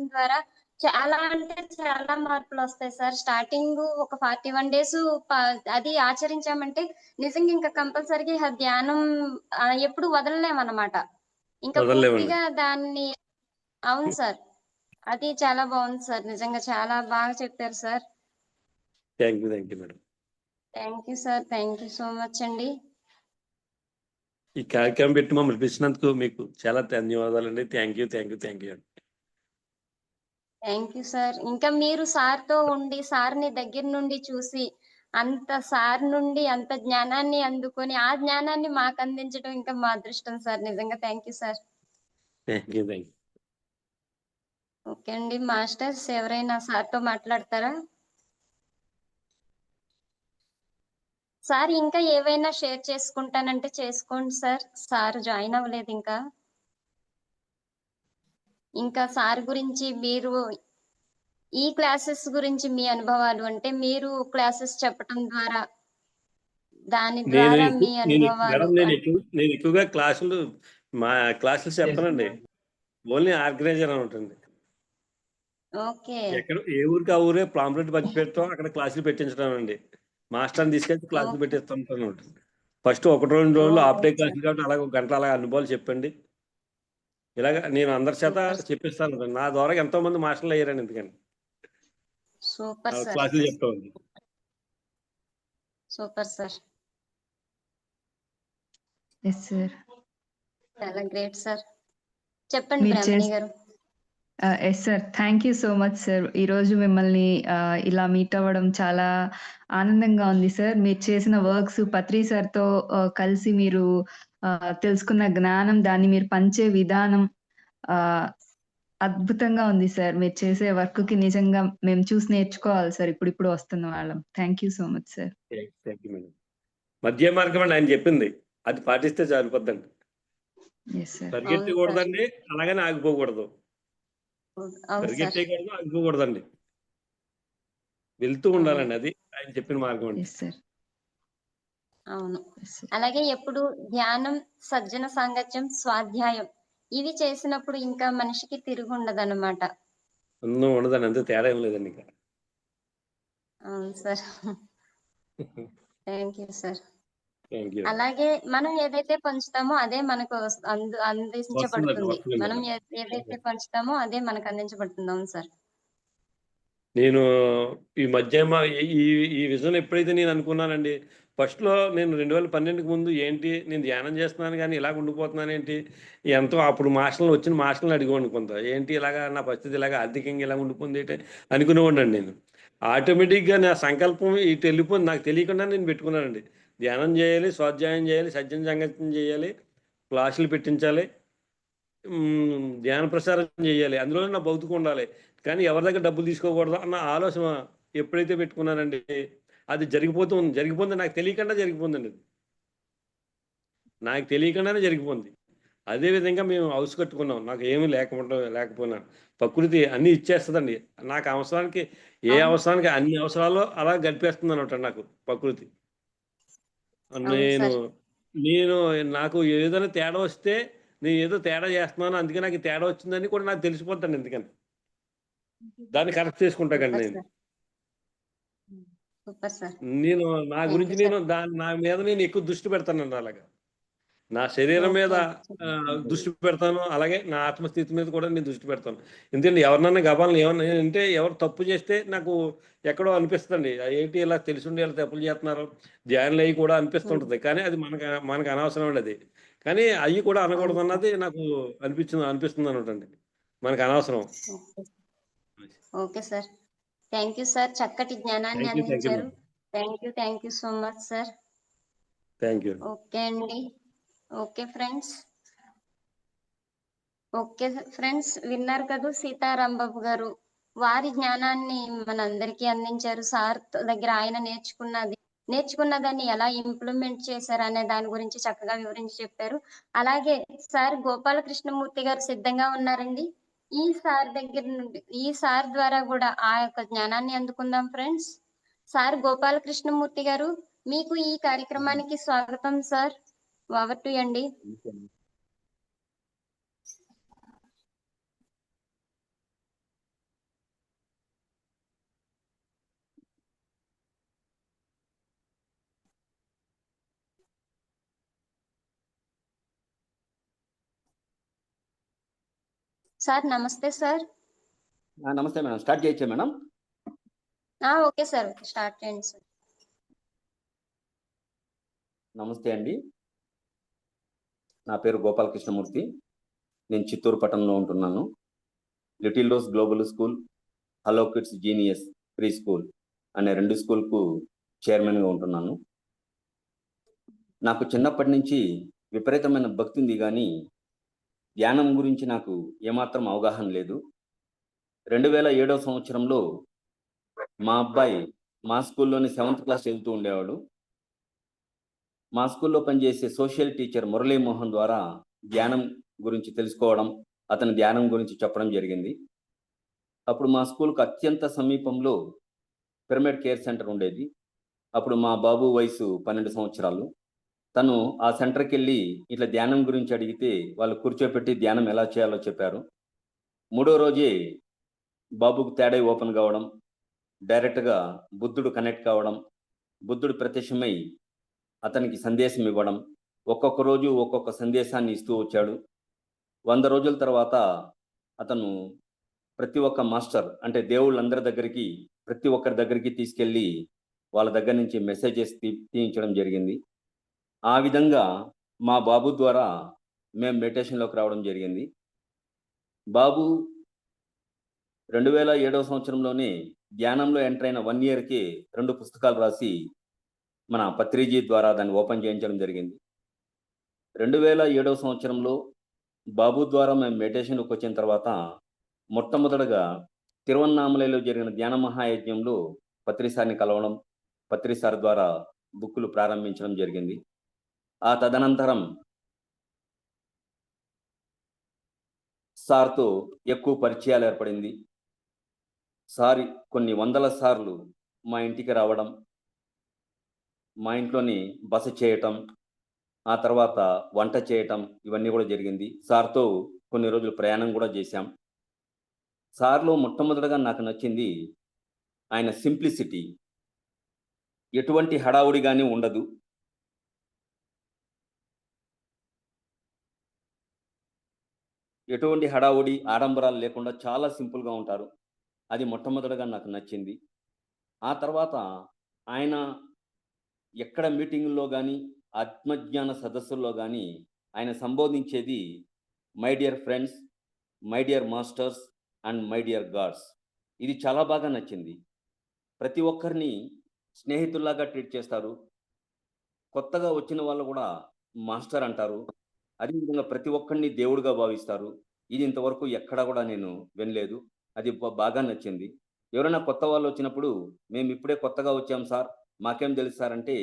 ద్వారా చాలా అంటే చాలా మార్పులు వస్తాయి సార్. స్టార్టింగ్ ఒక 41 డేస్ అది ఆచరించామంటే నిజంగా ఇంకా కంపల్సరీగా ధ్యానం ఎప్పుడు వదలలేమన్నమాట. ఇంకా వదలలేమండి. పూర్తిగా దాన్ని. అవును సార్. అది చాలా బాగుంది సార్. నిజంగా చాలా బాగా చెప్పారు sir. Thank you madam. Thank you sir. Thank you so much అండి. ఈ కార్యక్రమం పెట్టి మమ్మల్ని పిలిచినందుకు మీకు చాలా ధన్యవాదాలండి. Thank you. Thank you sir. ఇంకా మీరు సార్‌తో ఉండి, సార్‌ని దగ్గర నుండి చూసి, అంత సార్ నుండి అంత జ్ఞానాన్ని అందుకొని, ఆ జ్ఞానాన్ని మాకు అందించడం ఇంకా మా అదృష్టం సార్. నిజంగా thank you sir. Thank you. Okay అండి. మాస్టర్స్ ఎవరైనా సార్‌తో మాట్లాడతారా? సార్ ఇంకా ఏవైనా షేర్ చేసుకుంటానంటే చేసుకోండి సార్. సార్ జాయిన్ అవ్వలేదు ఇంకా. ఇంకా సార్ గురించి మీరు ఈ క్లాసెస్ గురించి మీ అనుభవాలు, అంటే మీరు క్లాసెస్ చెప్పటం ద్వారా దాని ద్వారా మీ అనుభవాలు మేడం, నేను ఎక్కువగా క్లాసులు, మా క్లాసులు చెప్పనండి. ఓన్లీ ఆర్గనైజర్ అని ఉంటుంది. ఓకే. ఎక్కడ ఏ ఊరికి ఆ ఊరే పాంప్లెట్ పంచి పెట్టడం, అక్కడ క్లాసులు పెట్టించడం అండి. మాస్టర్ని తీసుకెళ్ళి క్లాసులు ఓకే. పెట్టిస్తుంటాను ఉంటుంది. ఫస్ట్ 1-2 రోజులు oh! Half day nice sir. క్లాసులు కాబట్టి అలాగ 1 గంట అలాగ అనుభవాలు చెప్పండి. ఇలాగ నేను అందరి చేత సూపర్. చెప్పిస్తాను. నా ద్వారా ఎంతో మంది మాస్టర్లు అయ్యారండి. ఎందుకని సూపర్ సార్. క్లాసులు చెప్తామండి. Super sir. Yes sir. చాలా గ్రేట్ సార్. చెప్పండి మీరు బ్రాహ్మణి గారు. Yes sir. Thank you so much sir. ఈరోజు మిమ్మల్ని ఇలా మీట్ అవ్వడం చాలా ఆనందంగా ఉంది సార్. మీరు చేసిన వర్క్స్ పత్రి సార్‌తో కలిసి మీరు తెలుసుకున్న జ్ఞానం, దాన్ని మీరు పంచే విధానం ఆహ్, అద్భుతంగా ఉంది సార్. మీరు చేసే వర్క్‌కి నిజంగా మేము చూసి నేర్చుకోవాలి సార్. ఇప్పుడిప్పుడు వస్తున్న వాళ్ళం. Thank you so much sir. Thank you madam. మధ్య మార్గం అండి ఆయన చెప్పింది, అది పాటిస్తే సరిపోద్దండి. Yes sir. అవును సార్. పరిగెత్తకూడదండి, అలాగని ఆగిపోకూడదు. అవును సార్. పరిగెత్తేయకూడదు, ఆగిపోకూడదండి. వెళ్తూ అవును. ఉండాలండి. అది ఆయన చెప్పిన మార్గం అండి. Yes sir. అవును. Yes sir. అలాగే ఎప్పుడు ధ్యానం, సజ్జన సాంగత్యం, స్వాధ్యాయం ఇవి చేసినప్పుడు ఇంకా మనిషికి తిరుగుండదన్నమాట. అన్నం ఉండదండి, అంతే, తేడా ఏం లేదండి ఇంకా. అవును sir. Thank you sir. Thank you. అలాగే మనం ఏదైతే పంచుతామో అదే మనకు అందించబడుతుంది. వస్తుందండి మనం అలా. ఏదైతే పంచుతామో అదే మనకు అందించబడుతుంది. అవును సార్. నేను ఈ మధ్య ఈ ఈ విజన్ ఎప్పుడైతే నేను అనుకున్నానండి, ఫస్ట్‌లో నేను 2012కి ముందు ఏంటి నేను ధ్యానం చేస్తున్నాను గానీ ఇలాగ ఉండిపోతున్నాను ఏంటి? ఎంతో అప్పుడు వచ్చిన మాస్టర్‌లని అడిగేవాడిని కొంత. ఏంటి ఇలాగా నా పరిస్థితి ఇలాగ ఆర్థికంగా ఇలా ఉండిపోయింది ఏంటి అనుకునేవాడినండి నేను. ఆటోమేటిక్‌గా నా సంకల్పం ఇటు వెళ్ళిపోయింది. నాకు తెలియకుండా నేను పెట్టుకున్నానండి. ధ్యానం చేయాలి, స్వాధ్యాయం చేయాలి, సజ్జన సంగత్యం చేయాలి, క్లాసులు పెట్టించాలి. ధ్యాన ప్రసారం చేయాలి. అందులోనే నా భౌతికం ఉండాలి. కానీ ఎవరి దగ్గర డబ్బులు తీసుకోకూడదు అన్న ఆలోచన ఎప్పుడైతే పెట్టుకున్నానండి, అది జరిగిపోతుంది. నాకు తెలియకుండానే జరిగిపోయింది. అదే విధంగా మేము హౌస్ కట్టుకున్నాం. నాకు ఏమీ లేకపోయినా ప్రకృతి అన్నీ ఇచ్చేస్తదండి. నాకు అవసరానికి ఏ అవును. అవసరానికి అన్ని అవసరాలు అలా గడిపేస్తుందనమాట నాకు ప్రకృతి. అవును నేను సార్. నేను నాకు ఏదైనా తేడా వస్తే నేనేదో తేడా చేస్తున్నాను. అందుకే నాకు ఈ తేడా వచ్చిందని కూడా నాకు తెలిసిపోద్దండి ఎందుకని. దాన్ని కరెక్ట్ చేసుకుంటాకండి సూపర్ నేను. సార్. Super sir. నేను నా థ్యాంక్ గురించి యూ సార్. నేను నా మీద నేను ఎక్కువ దృష్టి పెడతానండి అలాగా. నా శరీరం మీద ఓకే. దృష్టి పెడతాను. అలాగే నా ఆత్మస్థితి మీద కూడా నేను దృష్టి పెడతాను. ఎందుకంటే ఎవరినన్నా గబాల్ని ఏమన్నా అంటే ఎవరు తప్పు చేస్తే నాకు ఎక్కడో అనిపిస్తదండి. ఏంటి ఇలా తెలిసుండి ఇలా తప్పులు చేస్తున్నారు. ధ్యానులయి కూడా హ్మ్. అనిపిస్తుంటది. కానీ అది మనకు అనవసరం అండి అది. కానీ అయి కూడా అవును సార్. అనకూడదన్నది నాకు అనిపిస్తుందనమాటండి. మనకు అనవసరం. Okay. Okay sir. Thank you sir. చక్కటి జ్ఞానాన్ని థాంక్ యూ అందించారు. Madam. Thank you so much sir. Thank you. Okay అండి. Okay friends. ఓకే ఫ్రెండ్స్, విన్నారు కదూ సీతారాంబాబు గారు. వారి జ్ఞానాన్ని మనందరికీ అందించారు. సార్ దగ్గర ఆయన నేర్చుకున్నదాన్ని ఎలా ఇంప్లిమెంట్ చేశారనే దాని గురించి చక్కగా వివరించి చెప్పారు. అలాగే సార్ గోపాలకృష్ణమూర్తి గారు సిద్ధంగా ఉన్నారండి. ఈ సార్ ద్వారా గూడా ఆ యొక్క జ్ఞానాన్ని అందుకుందాం ఫ్రెండ్స్. సార్ గోపాలకృష్ణమూర్తి గారు, మీకు ఈ కార్యక్రమానికి స్వాగతం సార్. ఓవర్ టు యూ అండి. సార్ నమస్తే సార్. నమస్తే మేడం. స్టార్ట్ చేయొచ్చా మేడం? Okay sir. స్టార్ట్ చేయండి సార్. నమస్తే అండి. నా పేరు గోపాలకృష్ణమూర్తి. నేను చిత్తూరు పట్టణంలో ఉంటున్నాను. Little rose global school, hello kids genius pre school అనే 2 స్కూల్‌కు చైర్మన్‌గా ఉంటున్నాను. నాకు చిన్నప్పటి నుంచి విపరీతమైన భక్తి ఉంది గానీ, ధ్యానం గురించి నాకు ఏమాత్రం అవగాహన లేదు. 2007 సంవత్సరంలో మా అబ్బాయి మా స్కూల్‌లోనే 7థ్ క్లాస్ చదువుతూ ఉండేవాడు. మా స్కూల్లో పనిచేసే సోషల్ టీచర్ మురళీమోహన్ ద్వారా ధ్యానం గురించి తెలుసుకోవడం, అతని ధ్యానం గురించి చెప్పడం జరిగింది. అప్పుడు మా స్కూల్‌కు అత్యంత సమీపంలో పిరమిడ్ కేర్ సెంటర్ ఉండేది. అప్పుడు మా బాబు వయసు 12 సంవత్సరాలు. తను ఆ సెంటర్‌కెళ్ళి ఇట్లా ధ్యానం గురించి అడిగితే వాళ్ళు కూర్చోపెట్టి ధ్యానం ఎలా చేయాలో చెప్పారు. మూడో రోజే బాబుకు థర్డ్ ఐ ఓపెన్ కావడం, డైరెక్ట్‌గా బుద్ధుడు కనెక్ట్ కావడం, బుద్ధుడు ప్రత్యక్షమై అతనికి సందేశం ఇవ్వడం, ఒక్కొక్క రోజు ఒక్కొక్క సందేశాన్ని ఇస్తూ వచ్చాడు. 100 రోజుల తర్వాత అతను ప్రతి ఒక్క మాస్టర్ అంటే దేవుళ్ళందరి దగ్గరికి, ప్రతి ఒక్కరి దగ్గరికి తీసుకెళ్ళి వాళ్ళ దగ్గర నుంచి మెసేజెస్ తీయించడం జరిగింది. ఆ విధంగా మా బాబు ద్వారా మేము మెడిటేషన్‌లోకి రావడం జరిగింది. బాబు 2007 సంవత్సరంలోనే ధ్యానంలో ఎంటర్ అయిన 1 ఇయర్‌కే 2 పుస్తకాలు రాసి మన పత్రిజీ ద్వారా దాన్ని ఓపెన్ చేయించడం జరిగింది. 2007 సంవత్సరంలో బాబు ద్వారా మేము మెడిటేషన్‌లోకి వచ్చిన తర్వాత మొట్టమొదటగా తిరువన్నామలైలో జరిగిన ధ్యాన మహాయజ్ఞంలో పత్రి సార్‌ని కలవడం, పత్రి సార్ ద్వారా బుక్కులు ప్రారంభించడం జరిగింది. ఆ తదనంతరం సార్‌తో ఎక్కువ పరిచయాలు ఏర్పడింది. సార్ కొన్ని వందల సార్లు మా ఇంటికి రావడం, మా ఇంట్లోని బస చేయటం, ఆ తర్వాత వంట చేయటం ఇవన్నీ కూడా జరిగింది. సార్‌తో కొన్ని రోజులు ప్రయాణం కూడా చేశాం. సార్‌లో మొట్టమొదటగా నాకు నచ్చింది ఆయన సింప్లిసిటీ. ఎటువంటి హడావుడి గాని ఉండదు. ఎటువంటి హడావుడి, ఆడంబరాలు లేకుండా చాలా సింపుల్‌గా ఉంటారు. అది మొట్టమొదటగా నాకు నచ్చింది. ఆ తర్వాత ఆయన ఎక్కడ మీటింగుల్లో గాని, ఆత్మజ్ఞాన సదస్సుల్లో గాని ఆయన సంబోధించేది my dear friends, my dear masters and my dear gods. ఇది చాలా బాగా నచ్చింది. ప్రతి ఒక్కరిని స్నేహితుల్లాగా ట్రీట్ చేస్తారు. కొత్తగా వచ్చిన వాళ్ళు కూడా మాస్టర్ అంటారు. అదేవిధంగా ప్రతి ఒక్కడిని దేవుడిగా భావిస్తారు. ఇది ఇంతవరకు ఎక్కడా కూడా నేను వినలేదు. అది బాగా నచ్చింది. ఎవరైనా కొత్త వాళ్ళొచ్చినప్పుడు, "మేమిప్పుడే కొత్తగా వచ్చాం సార్. మాకేం తెలుసు సార్" అంటే,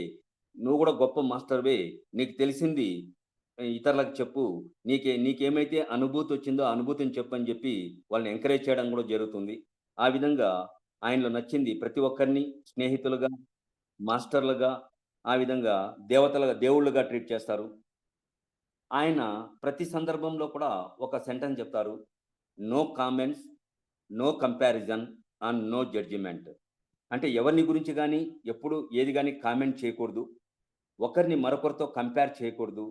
"నువ్వు కూడా గొప్ప మాస్టర్‌వే. నీకు తెలిసింది ఇతరులకు చెప్పు, నీకేమైతే అనుభూతి వచ్చిందో ఆ అనుభూతిని చెప్పు అని చెప్పి వాళ్ళని ఎంకరేజ్ చేయడం కూడా జరుగుతుంది. ఆ విధంగా ఆయనలో నచ్చింది ప్రతి ఒక్కరిని స్నేహితులుగా, మాస్టర్లుగా, ఆ విధంగా దేవుళ్ళుగా ట్రీట్ చేస్తారు. ఆయన ప్రతి సందర్భంలో కూడా ఒక సెంటెన్స్ చెప్తారు. No comments, no comparison and no judgement. అంటే ఎవరిని గురించి గాని, ఎప్పుడు ఏది గాని కామెంట్ చేయకూడదు. ఒకరిని మరొకరితో కంపేర్ చేయకూడదు.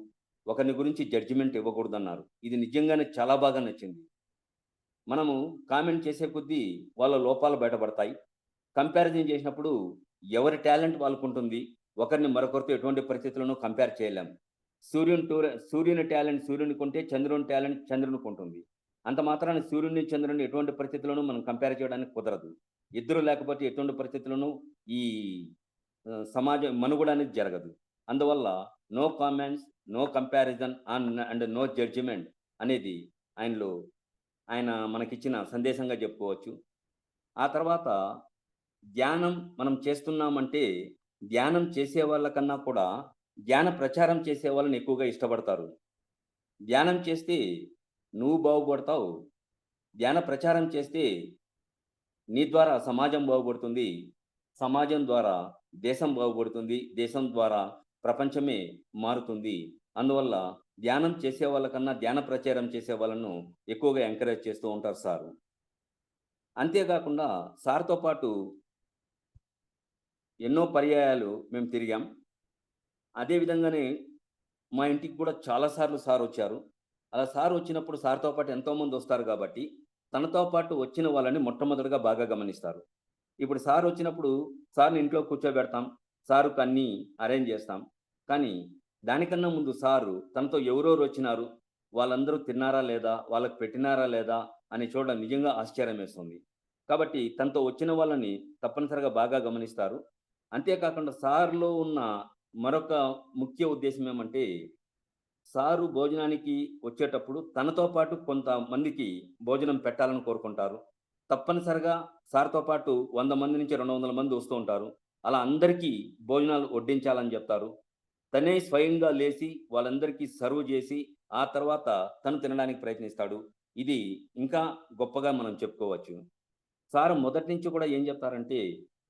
ఒకరిని గురించి జడ్జిమెంట్ ఇవ్వకూడదన్నారు. ఇది నిజంగానే చాలా బాగా నచ్చింది. మనము కామెంట్ చేసే కొద్దీ వాళ్ళ లోపాలు బయటపడతాయి. కంపారిజన్ చేసినప్పుడు ఎవరి టాలెంట్ వాళ్ళకుంటుంది. ఒకరిని మరొకరితో ఎటువంటి పరిస్థితుల్లోనూ కంపేర్ చేయలేం. సూర్యుని టాలెంట్ సూర్యునికుంటే, చంద్రుని టాలెంట్ చంద్రునికుంటుంది. అంత మాత్రాన సూర్యుడిని, చంద్రుడిని ఎటువంటి పరిస్థితుల్లోనూ మనం కంపేర్ చేయడానికి కుదరదు. ఇద్దరు లేకపోతే ఎటువంటి పరిస్థితుల్లోనూ ఈ సమాజ మనుగడ అనేది జరగదు. అందువల్ల no comments, no comparison and no judgement అనేది ఆయన మనకిచ్చిన సందేశంగా చెప్పుకోవచ్చు. ఆ తర్వాత ధ్యానం మనం చేస్తున్నామంటే, ధ్యానం చేసే వాళ్ళకన్నా కూడా ధ్యాన ప్రచారం చేసే వాళ్ళని ఎక్కువగా ఇష్టపడతారు. ధ్యానం చేస్తే నువ్వు బాగుపడతావు. ధ్యాన ప్రచారం చేస్తే నీ ద్వారా సమాజం బాగుపడుతుంది. సమాజం ద్వారా దేశం బాగుపడుతుంది. దేశం ద్వారా ప్రపంచమే మారుతుంది. అందువల్ల ధ్యానం చేసే వాళ్ళకన్నా ధ్యాన ప్రచారం చేసే వాళ్ళను ఎక్కువగా ఎంకరేజ్ చేస్తూ ఉంటారు సారు. అంతేకాకుండా సార్‌తో పాటు ఎన్నో పర్యాయాలు మేము తిరిగాం. అదే విధంగానే మా ఇంటికి కూడా చాలా సార్లు సారొచ్చారు. అలా సారొచ్చినప్పుడు సార్‌తో పాటు ఎంతోమందొస్తారు గాబట్టి, తనతో పాటు వచ్చిన వాళ్ళని మొట్టమొదటగా బాగా గమనిస్తారు. ఇప్పుడు సారొచ్చినప్పుడు సార్‌ని ఇంట్లో కూర్చోబెడతాం. సారుకు అన్నీ అరేంజ్ చేస్తాం. కానీ దానికన్నా ముందు సారు తనతో ఎవరెవరొచ్చినారు, వాళ్ళందరూ తిన్నారా లేదా, వాళ్ళకి పెట్టినారా లేదా అని చూడడం నిజంగా ఆశ్చర్యమేస్తుంది. కాబట్టి తనతో వచ్చిన వాళ్ళని తప్పనిసరిగా బాగా గమనిస్తారు. అంతేకాకుండా సార్‌లో ఉన్న మరొక ముఖ్య ఉద్దేశ్యం ఏమంటే, సారు భోజనానికి వచ్చేటప్పుడు తనతో పాటు కొంతమందికి భోజనం పెట్టాలని కోరుకుంటారు. తప్పనిసరిగా సార్‌తో పాటు 100 మంది నుంచి 200 మంది వస్తూ ఉంటారు. అలా అందరికీ భోజనాలు వడ్డించాలని చెప్తారు. తనే స్వయంగా లేసి వాళ్ళందరికీ సర్వ్ చేసి, ఆ తర్వాత తను తినడానికి ప్రయత్నిస్తాడు. ఇది ఇంకా గొప్పగా మనం చెప్పుకోవచ్చు. సార్ మొదటి నుంచి కూడా ఏం చెప్తారంటే,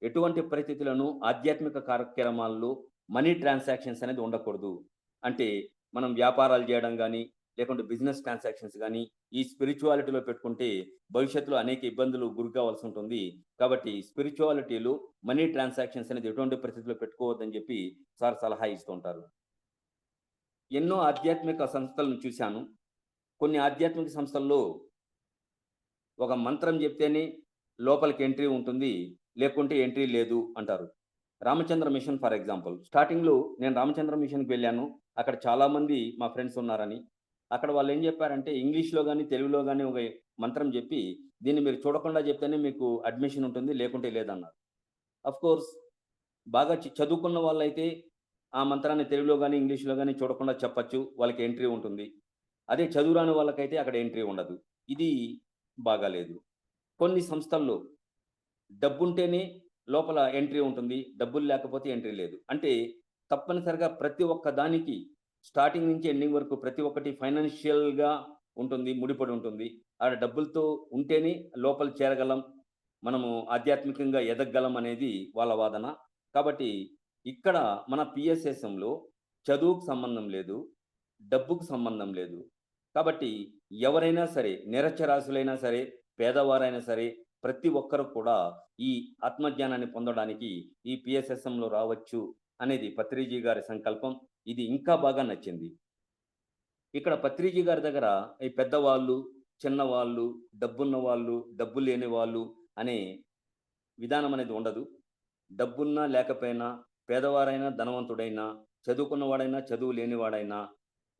ఎటువంటి పరిస్థితులను ఆధ్యాత్మిక కార్యక్రమాల్లో మనీ ట్రాన్సాక్షన్స్ అనేది ఉండకూడదు. అంటే మనం వ్యాపారాలు చేయడం గానీ, లేకుంటే బిజినెస్ ట్రాన్సాక్షన్స్ గానీ, ఈ స్పిరిచువాలిటీలో పెట్టుకుంటే భవిష్యత్తులో అనేక ఇబ్బందులు గురి కావాల్సి ఉంటుంది. కాబట్టి స్పిరిచువాలిటీలో మనీ ట్రాన్సాక్షన్స్ అనేది ఎటువంటి పరిస్థితుల్లో పెట్టుకోవద్దని చెప్పి సార్ సలహా ఇస్తూ ఉంటారు. ఎన్నో ఆధ్యాత్మిక సంస్థలను చూశాను. కొన్ని ఆధ్యాత్మిక సంస్థల్లో ఒక మంత్రం చెప్తేనే లోపలికి ఎంట్రీ ఉంటుంది. లేకుంటే ఎంట్రీ లేదు అంటారు. Ramachandra mission for example. స్టార్టింగ్‌లో నేను రామచంద్ర మిషన్‌కి వెళ్ళాను. అక్కడ చాలామంది మా ఫ్రెండ్స్ ఉన్నారని. అక్కడ వాళ్ళేం చెప్పారంటే ఇంగ్లీష్‌లో గాని, తెలుగులో గాని ఒక మంత్రం చెప్పి, దీన్ని మీరు చూడకుండా చెప్తేనే మీకు అడ్మిషన్ ఉంటుంది. లేకుంటే లేదన్నారు. ఆఫ్‌కోర్స్ బాగా చదువుకున్న వాళ్ళైతే ఆ మంత్రాన్ని తెలుగులో గాని, ఇంగ్లీష్‌లో గాని చూడకుండా చెప్పచ్చు. వాళ్ళకి ఎంట్రీ ఉంటుంది. అదే చదువు రాని వాళ్ళకైతే అక్కడ ఎంట్రీ ఉండదు. ఇది బాగాలేదు. కొన్ని సంస్థల్లో డబ్బుంటేనే లోపల ఎంట్రీ ఉంటుంది. డబ్బులు లేకపోతే ఎంట్రీ లేదు. అంటే తప్పనిసరిగా ప్రతి ఒక్క దానికి స్టార్టింగ్ నుంచి ఎండింగ్ వరకు ప్రతి ఒక్కటి ఫైనాన్షియల్‌గా ఉంటుంది. ముడిపడి ఉంటుంది. ఆడ డబ్బులతో ఉంటేనే లోపల చేరగలం. మనము ఆధ్యాత్మికంగా ఎదగగలం అనేది వాళ్ళ వాదన. కాబట్టి ఇక్కడ మన పిఎస్ఎస్ఎంలో చదువుకు సంబంధం లేదు. డబ్బుకు సంబంధం లేదు. కాబట్టి ఎవరైనా సరే, నిరక్షరాస్యులైనా సరే, పేదవారైనా సరే, ప్రతి ఒక్కరు కూడా ఈ ఆత్మజ్ఞానాన్ని పొందడానికి ఈ పిఎస్ఎస్ఎంలో రావచ్చు అనేది పత్రిజీ గారి సంకల్పం. ఇది ఇంకా బాగా నచ్చింది. ఇక్కడ పత్రిజీ గారి దగ్గర ఈ పెద్దవాళ్ళు, చిన్నవాళ్ళు, డబ్బున్న వాళ్ళు, డబ్బు లేని వాళ్ళు అనే విధానం అనేది ఉండదు. డబ్బున్నా లేకపోయినా, పేదవారైనా, ధనవంతుడైనా, చదువుకున్నవాడైనా, చదువు లేనివాడైనా,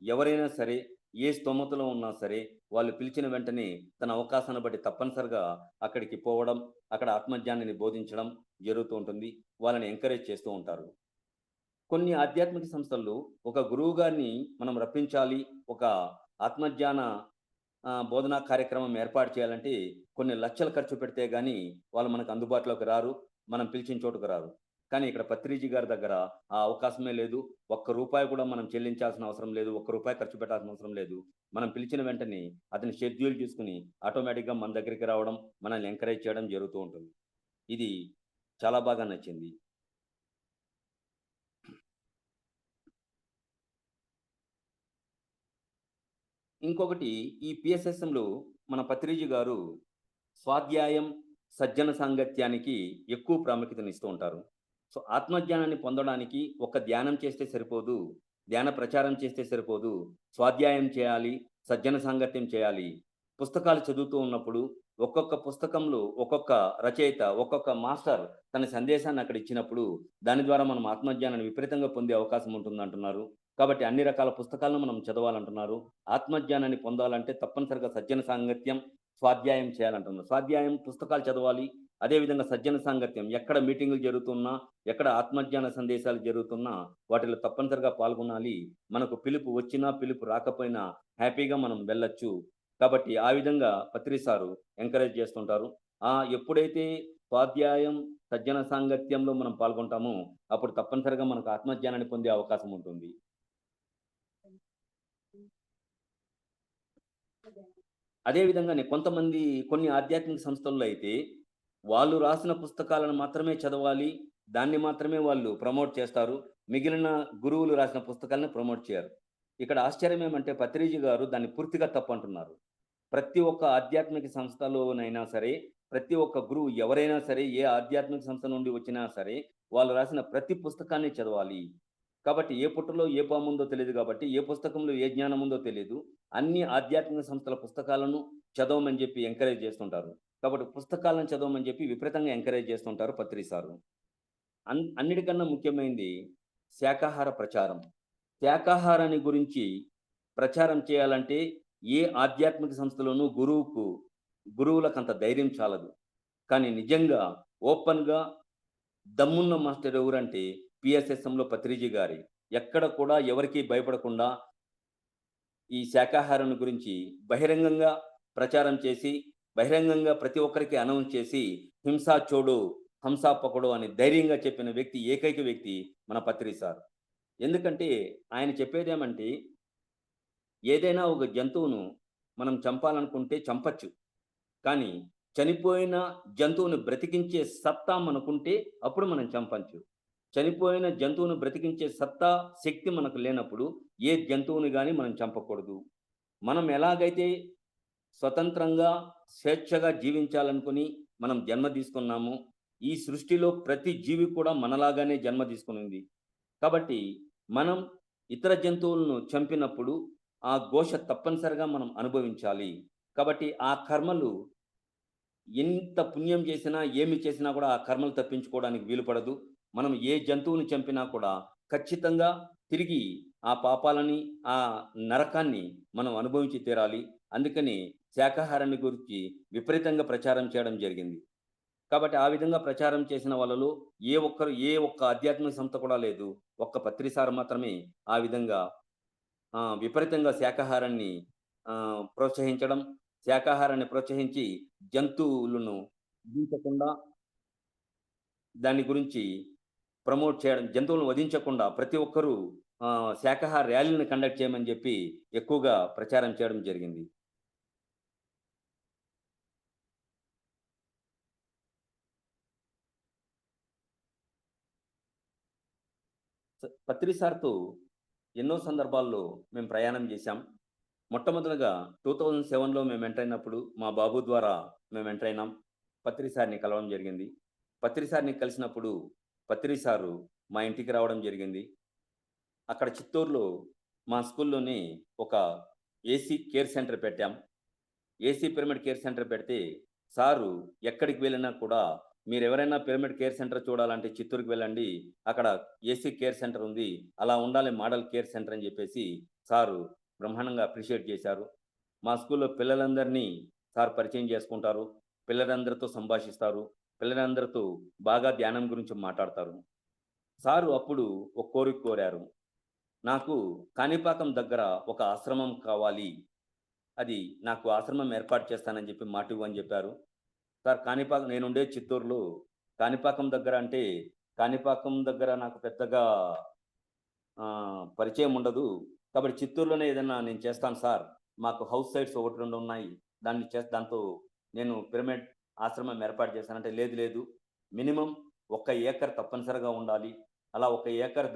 ఎవరైనా సరే, ఏ స్తోమతలో ఉన్నా సరే, వాళ్ళు పిలిచిన వెంటనే తన అవకాశాన్ని బట్టి తప్పనిసరిగా అక్కడికి పోవడం, అక్కడ ఆత్మజ్ఞానాన్ని బోధించడం జరుగుతూ ఉంటుంది. వాళ్ళని ఎంకరేజ్ చేస్తూ ఉంటారు. కొన్ని ఆధ్యాత్మిక సంస్థల్లో ఒక గురువు గారిని మనం రప్పించాలి, ఒక ఆత్మజ్ఞాన బోధనా కార్యక్రమం ఏర్పాటు చేయాలంటే కొన్ని లక్షలు ఖర్చు పెడితే గాని వాళ్ళు మనకు అందుబాటులోకి రారు. మనం పిలిచిన చోటుకు రారు. కానీ ఇక్కడ పత్రిజీ గారి దగ్గర ఆ అవకాశమే లేదు. ఒక్క రూపాయి కూడా మనం చెల్లించాల్సిన అవసరం లేదు. ఒక్క రూపాయి ఖర్చు పెట్టాల్సిన అవసరం లేదు. మనం పిలిచిన వెంటనే అతని షెడ్యూల్ చూసుకుని ఆటోమేటిక్‌గా మన దగ్గరికి రావడం, మనల్ని ఎంకరేజ్ చేయడం జరుగుతూ ఉంటుంది. ఇది చాలా బాగా నచ్చింది. ఇంకొకటి ఈ పిఎస్ఎస్ఎంలో మన పత్రిజీ గారు స్వాధ్యాయం, సజ్జన సాంగత్యానికి ఎక్కువ ప్రాముఖ్యతనిస్తూ ఉంటారు. సో, ఆత్మజ్ఞానాన్ని పొందడానికి ఒక ధ్యానం చేస్తే సరిపోదు. ధ్యాన ప్రచారం చేస్తే సరిపోదు. స్వాధ్యాయం చేయాలి, సజ్జన సాంగత్యం చేయాలి. పుస్తకాలు చదువుతూ ఉన్నప్పుడు ఒక్కొక్క పుస్తకంలో ఒక్కొక్క రచయిత, ఒక్కొక్క మాస్టర్ తన సందేశాన్ని అక్కడ ఇచ్చినప్పుడు దాని ద్వారా మనం ఆత్మజ్ఞానాన్ని విపరీతంగా పొందే అవకాశం ఉంటుందంటున్నారు. కాబట్టి అన్ని రకాల పుస్తకాలను మనం చదవాలంటున్నారు. ఆత్మజ్ఞానాన్ని పొందాలంటే తప్పనిసరిగా సజ్జన సాంగత్యం, స్వాధ్యాయం చేయాలంటున్నారు. స్వాధ్యాయం పుస్తకాలు చదవాలి. అదేవిధంగా సజ్జన సాంగత్యం ఎక్కడ మీటింగులు జరుగుతున్నా, ఎక్కడ ఆత్మజ్ఞాన సందేశాలు జరుగుతున్నా వాటిలో తప్పనిసరిగా పాల్గొనాలి. మనకు పిలుపు వచ్చినా, పిలుపు రాకపోయినా హ్యాపీగా మనం వెళ్ళొచ్చు. కాబట్టి ఆ విధంగా పత్రి సారు ఎంకరేజ్ చేస్తుంటారు. ఎప్పుడైతే స్వాధ్యాయం, సజ్జన సాంగత్యంలో మనం పాల్గొంటామో అప్పుడు తప్పనిసరిగా మనకు ఆత్మజ్ఞానాన్ని పొందే అవకాశం ఉంటుంది. అదే విధంగానే కొన్ని ఆధ్యాత్మిక సంస్థల్లో అయితే వాళ్ళు రాసిన పుస్తకాలను మాత్రమే చదవాలి. దాన్ని మాత్రమే వాళ్ళు ప్రమోట్ చేస్తారు. మిగిలిన గురువులు రాసిన పుస్తకాలను ప్రమోట్ చేయరు. ఇక్కడ ఆశ్చర్యం ఏమంటే పత్రిజీ గారు దాన్ని పూర్తిగా తప్పంటున్నారు. ప్రతి ఒక్క ఆధ్యాత్మిక సంస్థలోనైనా సరే, ప్రతి ఒక్క గురువు ఎవరైనా సరే, ఏ ఆధ్యాత్మిక సంస్థ నుండి వచ్చినా సరే, వాళ్ళు రాసిన ప్రతి పుస్తకాన్ని చదవాలి. కాబట్టి ఏ పుట్టలో ఏ పాముందో తెలీదు కాబట్టి, ఏ పుస్తకంలో ఏ జ్ఞానం ఉందో తెలీదు. అన్ని ఆధ్యాత్మిక సంస్థల పుస్తకాలను చదవమని చెప్పి ఎంకరేజ్ చేస్తుంటారు. కాబట్టి పుస్తకాలను చదవమని చెప్పి విపరీతంగా ఎంకరేజ్ చేస్తుంటారు పత్రి సారు. అన్నిటికన్నా ముఖ్యమైనది శాకాహార ప్రచారం. శాకాహారాన్ని గురించి ప్రచారం చేయాలంటే ఏ ఆధ్యాత్మిక సంస్థలోనూ గురువులకంత ధైర్యం చాలదు. కానీ నిజంగా ఓపెన్‌గా దమ్మున్న మాస్టర్ ఎవరంటే పిఎస్ఎస్ఎంలో పత్రిజీ గారే. ఎక్కడ కూడా ఎవరికీ భయపడకుండా ఈ శాకాహారం గురించి బహిరంగంగా ప్రచారం చేసి, బహిరంగంగా ప్రతి ఒక్కరికి అనౌన్స్ చేసి, హింసా చోడో, హంసా పకడో అని ధైర్యంగా చెప్పిన ఏకైక వ్యక్తి మన పత్రి సార్. ఎందుకంటే ఆయన చెప్పేదేమంటే, ఏదైనా ఒక జంతువును మనం చంపాలనుకుంటే చంపొచ్చు. కానీ చనిపోయిన జంతువును బ్రతికించే సత్తా మనకుంటే అప్పుడు మనం చంపొచ్చు. చనిపోయిన జంతువును బ్రతికించే సత్తా, శక్తి మనకు లేనప్పుడు ఏ జంతువుని గాని మనం చంపకూడదు. మనం ఎలాగైతే స్వతంత్రంగా, స్వేచ్ఛగా జీవించాలనుకుని మనం జన్మ తీసుకున్నామో, ఈ సృష్టిలో ప్రతి జీవి కూడా మనలాగానే జన్మ తీసుకునింది. కాబట్టి మనం ఇతర జంతువులను చంపినప్పుడు ఆ ఘోష తప్పనిసరిగా మనం అనుభవించాలి. కాబట్టి ఆ కర్మలు ఎంత పుణ్యం చేసినా, ఏమి చేసినా కూడా ఆ కర్మలు తప్పించుకోవడానికి వీలు పడదు. మనం ఏ జంతువుని చంపినా కూడా ఖచ్చితంగా తిరిగి ఆ పాపాలని, ఆ నరకాన్ని మనం అనుభవించి తీరాలి. అందుకని శాకాహారాన్ని గురించి విపరీతంగా ప్రచారం చేయడం జరిగింది. కాబట్టి ఆ విధంగా ప్రచారం చేసిన వాళ్ళలో ఏ ఒక్క ఆధ్యాత్మిక సంస్థ కూడా లేదు. ఒక్క పత్రి సార్ మాత్రమే ఆ విధంగా విపరీతంగా శాకాహారాన్ని ప్రోత్సహించడం, శాకాహారాన్ని ప్రోత్సహించి జంతువులను వధించకుండా దాని గురించి ప్రమోట్ చేయడం, జంతువులను వధించకుండా ప్రతి ఒక్కరూ శాకాహార ర్యాలీని కండక్ట్ చేయమని చెప్పి ఎక్కువగా ప్రచారం చేయడం జరిగింది. పత్రి సార్‌తో ఎన్నో సందర్భాల్లో మేము ప్రయాణం చేశాం. మొట్టమొదటగా 2007లో మేము ఎంటర్ అయినప్పుడు మా బాబు ద్వారా మేము ఎంటర్ అయినాం. పత్రి సార్‌ని కలవడం జరిగింది. పత్రి సార్‌ని కలిసినప్పుడు పత్రి సారు మా ఇంటికి రావడం జరిగింది. అక్కడ చిత్తూరులో మా స్కూల్లోనే ఒక ఏసీ కేర్ సెంటర్ పెట్టాం. ఏసీ పిరమిడ్ కేర్ సెంటర్ పెడితే సారు ఎక్కడికి వెళ్ళినా కూడా మీరెవరైనా పిరమిడ్ కేర్ సెంటర్ చూడాలంటే చిత్తూరుకి వెళ్ళండి. అక్కడ ఏసీ కేర్ సెంటర్ ఉంది. అలా ఉండాలి మోడల్ కేర్ సెంటర్ అని చెప్పేసి సారు బ్రహ్మాండంగా అప్రిషియేట్ చేశారు. మా స్కూల్‌లో పిల్లలందరినీ సార్ పరిచయం చేసుకుంటారు. పిల్లలందరితో సంభాషిస్తారు. పిల్లలందరితో బాగా ధ్యానం గురించి మాట్లాడతారు. సారు అప్పుడు ఒక కోరిక కోరారు. నాకు కాణిపాకం దగ్గర ఒక ఆశ్రమం కావాలి. అది నాకు ఆశ్రమం ఏర్పాటు చేస్తానని చెప్పి మాట ఇవ్వని చెప్పారు. సార్ నేనుండే చిత్తూరులో కాణిపాకం దగ్గర అంటే కాణిపాకం దగ్గర నాకు పెద్దగా పరిచయం ఉండదు. కాబట్టి చిత్తూరులోనే ఏదైనా నేను చేస్తాను సార్. మాకు హౌస్ సైట్స్ 1, 2 ఉన్నాయి. దాంతో నేను పిరమిడ్ ఆశ్రమం ఏర్పాటు చేశానంటే, లేదు లేదు, మినిమమ్ 1 ఏకర్ తప్పనిసరిగా ఉండాలి. అలా 1 ఏకర్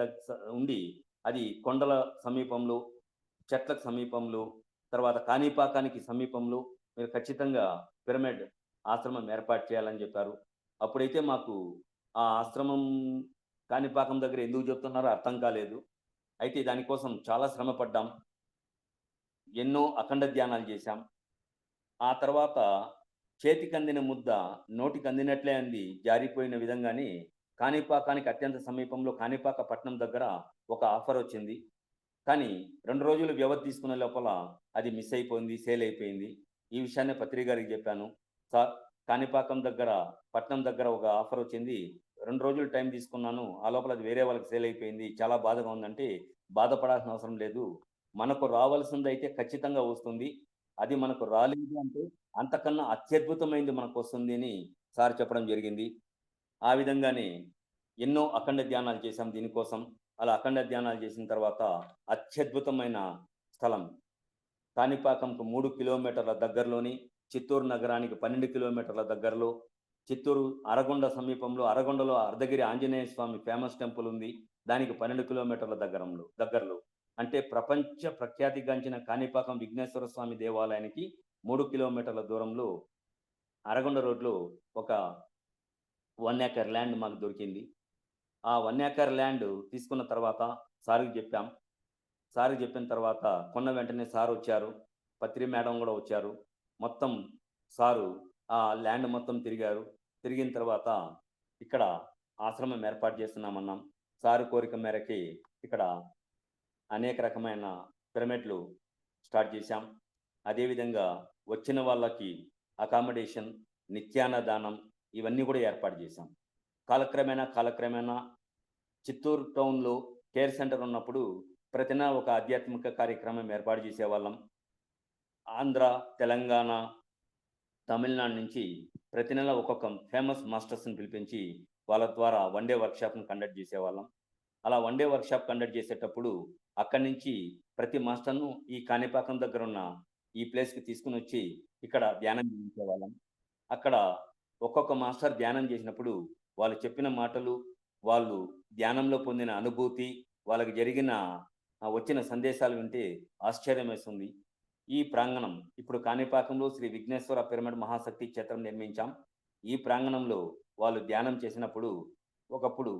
ఉండి అది కొండల సమీపంలో, చెట్లకు సమీపంలో, తర్వాత కాణిపాకానికి సమీపంలో మీరు ఖచ్చితంగా పిరమిడ్ ఆశ్రమం ఏర్పాటు చేయాలని చెప్పారు. అప్పుడైతే మాకు ఆ ఆశ్రమం కాణిపాకం దగ్గర ఎందుకు చెప్తున్నారో అర్థం కాలేదు. అయితే దానికోసం చాలా శ్రమ పడ్డాం. ఎన్నో అఖండ ధ్యానాలు చేశాం. ఆ తర్వాత చేతికందిన ముద్ద నోటికి అందినట్లే అంది జారిపోయిన విధంగానే కాణిపాకానికి అత్యంత సమీపంలో కాణిపాక పట్టణం దగ్గర ఒక ఆఫర్ వచ్చింది. కానీ 2 రోజులు వ్యవధి తీసుకునే లోపల అది మిస్ అయిపోయింది, సేల్ అయిపోయింది. ఈ విషయాన్ని పత్రి గారికి చెప్పాను. సార్, కాణిపాకం దగ్గర పట్నం దగ్గర ఒక ఆఫర్ వచ్చింది, 2 రోజులు టైం తీసుకున్నాను, ఆ లోపల అది వేరే వాళ్ళకి సేల్ అయిపోయింది, చాలా బాధగా ఉందంటే, బాధపడాల్సిన అవసరం లేదు, మనకు రావాల్సింది అయితే ఖచ్చితంగా వస్తుంది, అది మనకు రాలేదు అంటే అంతకన్నా అత్యద్భుతమైంది మనకు వస్తుంది అని సార్ చెప్పడం జరిగింది. ఆ విధంగానే ఎన్నో అఖండ ధ్యానాలు చేశాం దీనికోసం. అలా అఖండ ధ్యానాలు చేసిన తర్వాత అత్యద్భుతమైన స్థలం కాణిపాకంకు 3 కిలోమీటర్ల దగ్గరలోని, చిత్తూరు నగరానికి 12 కిలోమీటర్ల దగ్గరలో, చిత్తూరు అరగొండ సమీపంలో, అరగొండలో అర్ధగిరి ఆంజనేయ స్వామి ఫేమస్ టెంపుల్ ఉంది, దానికి 12 కిలోమీటర్ల దగ్గరలో అంటే ప్రపంచ ప్రఖ్యాతిగాంచిన కాణిపాకం విఘ్నేశ్వర స్వామి దేవాలయానికి 3 కిలోమీటర్ల దూరంలో అరగొండ రోడ్లో ఒక 1 ఏకర్ ల్యాండ్ మాకు దొరికింది. ఆ 1 ఏకర్ ల్యాండ్ తీసుకున్న తర్వాత సార్కి చెప్పాం. సార్కి చెప్పిన తర్వాత కొన్న వెంటనే సార్ వచ్చారు, పత్రి మేడం కూడా వచ్చారు. మొత్తం సారు ఆ ల్యాండ్ మొత్తం తిరిగారు. తిరిగిన తర్వాత ఇక్కడ ఆశ్రమం ఏర్పాటు చేస్తున్నామన్నాం. సారు కోరిక మేరకి ఇక్కడ అనేక రకమైన పిరమిడ్లు స్టార్ట్ చేశాం. అదేవిధంగా వచ్చిన వాళ్ళకి అకామిడేషన్, నిత్యాన్నదానం ఇవన్నీ కూడా ఏర్పాటు చేశాం. కాలక్రమేణా చిత్తూరు టౌన్లో కేర్ సెంటర్ ఉన్నప్పుడు ప్రతి నెల ఒక ఆధ్యాత్మిక కార్యక్రమం ఏర్పాటు చేసేవాళ్ళం. ఆంధ్ర, తెలంగాణ, తమిళనాడు నుంచి ప్రతి నెల ఒక్కొక్క ఫేమస్ మాస్టర్స్ని పిలిపించి వాళ్ళ ద్వారా 1 డే వర్క్షాప్ని కండక్ట్ చేసేవాళ్ళం. అలా 1 డే వర్క్షాప్ కండక్ట్ చేసేటప్పుడు అక్కడి నుంచి ప్రతి మాస్టర్ను ఈ కాణిపాకం దగ్గర ఉన్న ఈ ప్లేస్కి తీసుకుని వచ్చి ఇక్కడ ధ్యానం చేయించేవాళ్ళం. అక్కడ ఒక్కొక్క మాస్టర్ ధ్యానం చేసినప్పుడు వాళ్ళు చెప్పిన మాటలు, వాళ్ళు ధ్యానంలో పొందిన అనుభూతి, వాళ్ళకి వచ్చిన సందేశాలు వింటే ఆశ్చర్యం వేస్తుంది. ఈ ప్రాంగణం ఇప్పుడు కాణిపాకంలో శ్రీ విఘ్నేశ్వర పిరమిడ్ మహాశక్తి క్షేత్రం నిర్మించాం. ఈ ప్రాంగణంలో వాళ్ళు ధ్యానం చేసినప్పుడు ఒకప్పుడు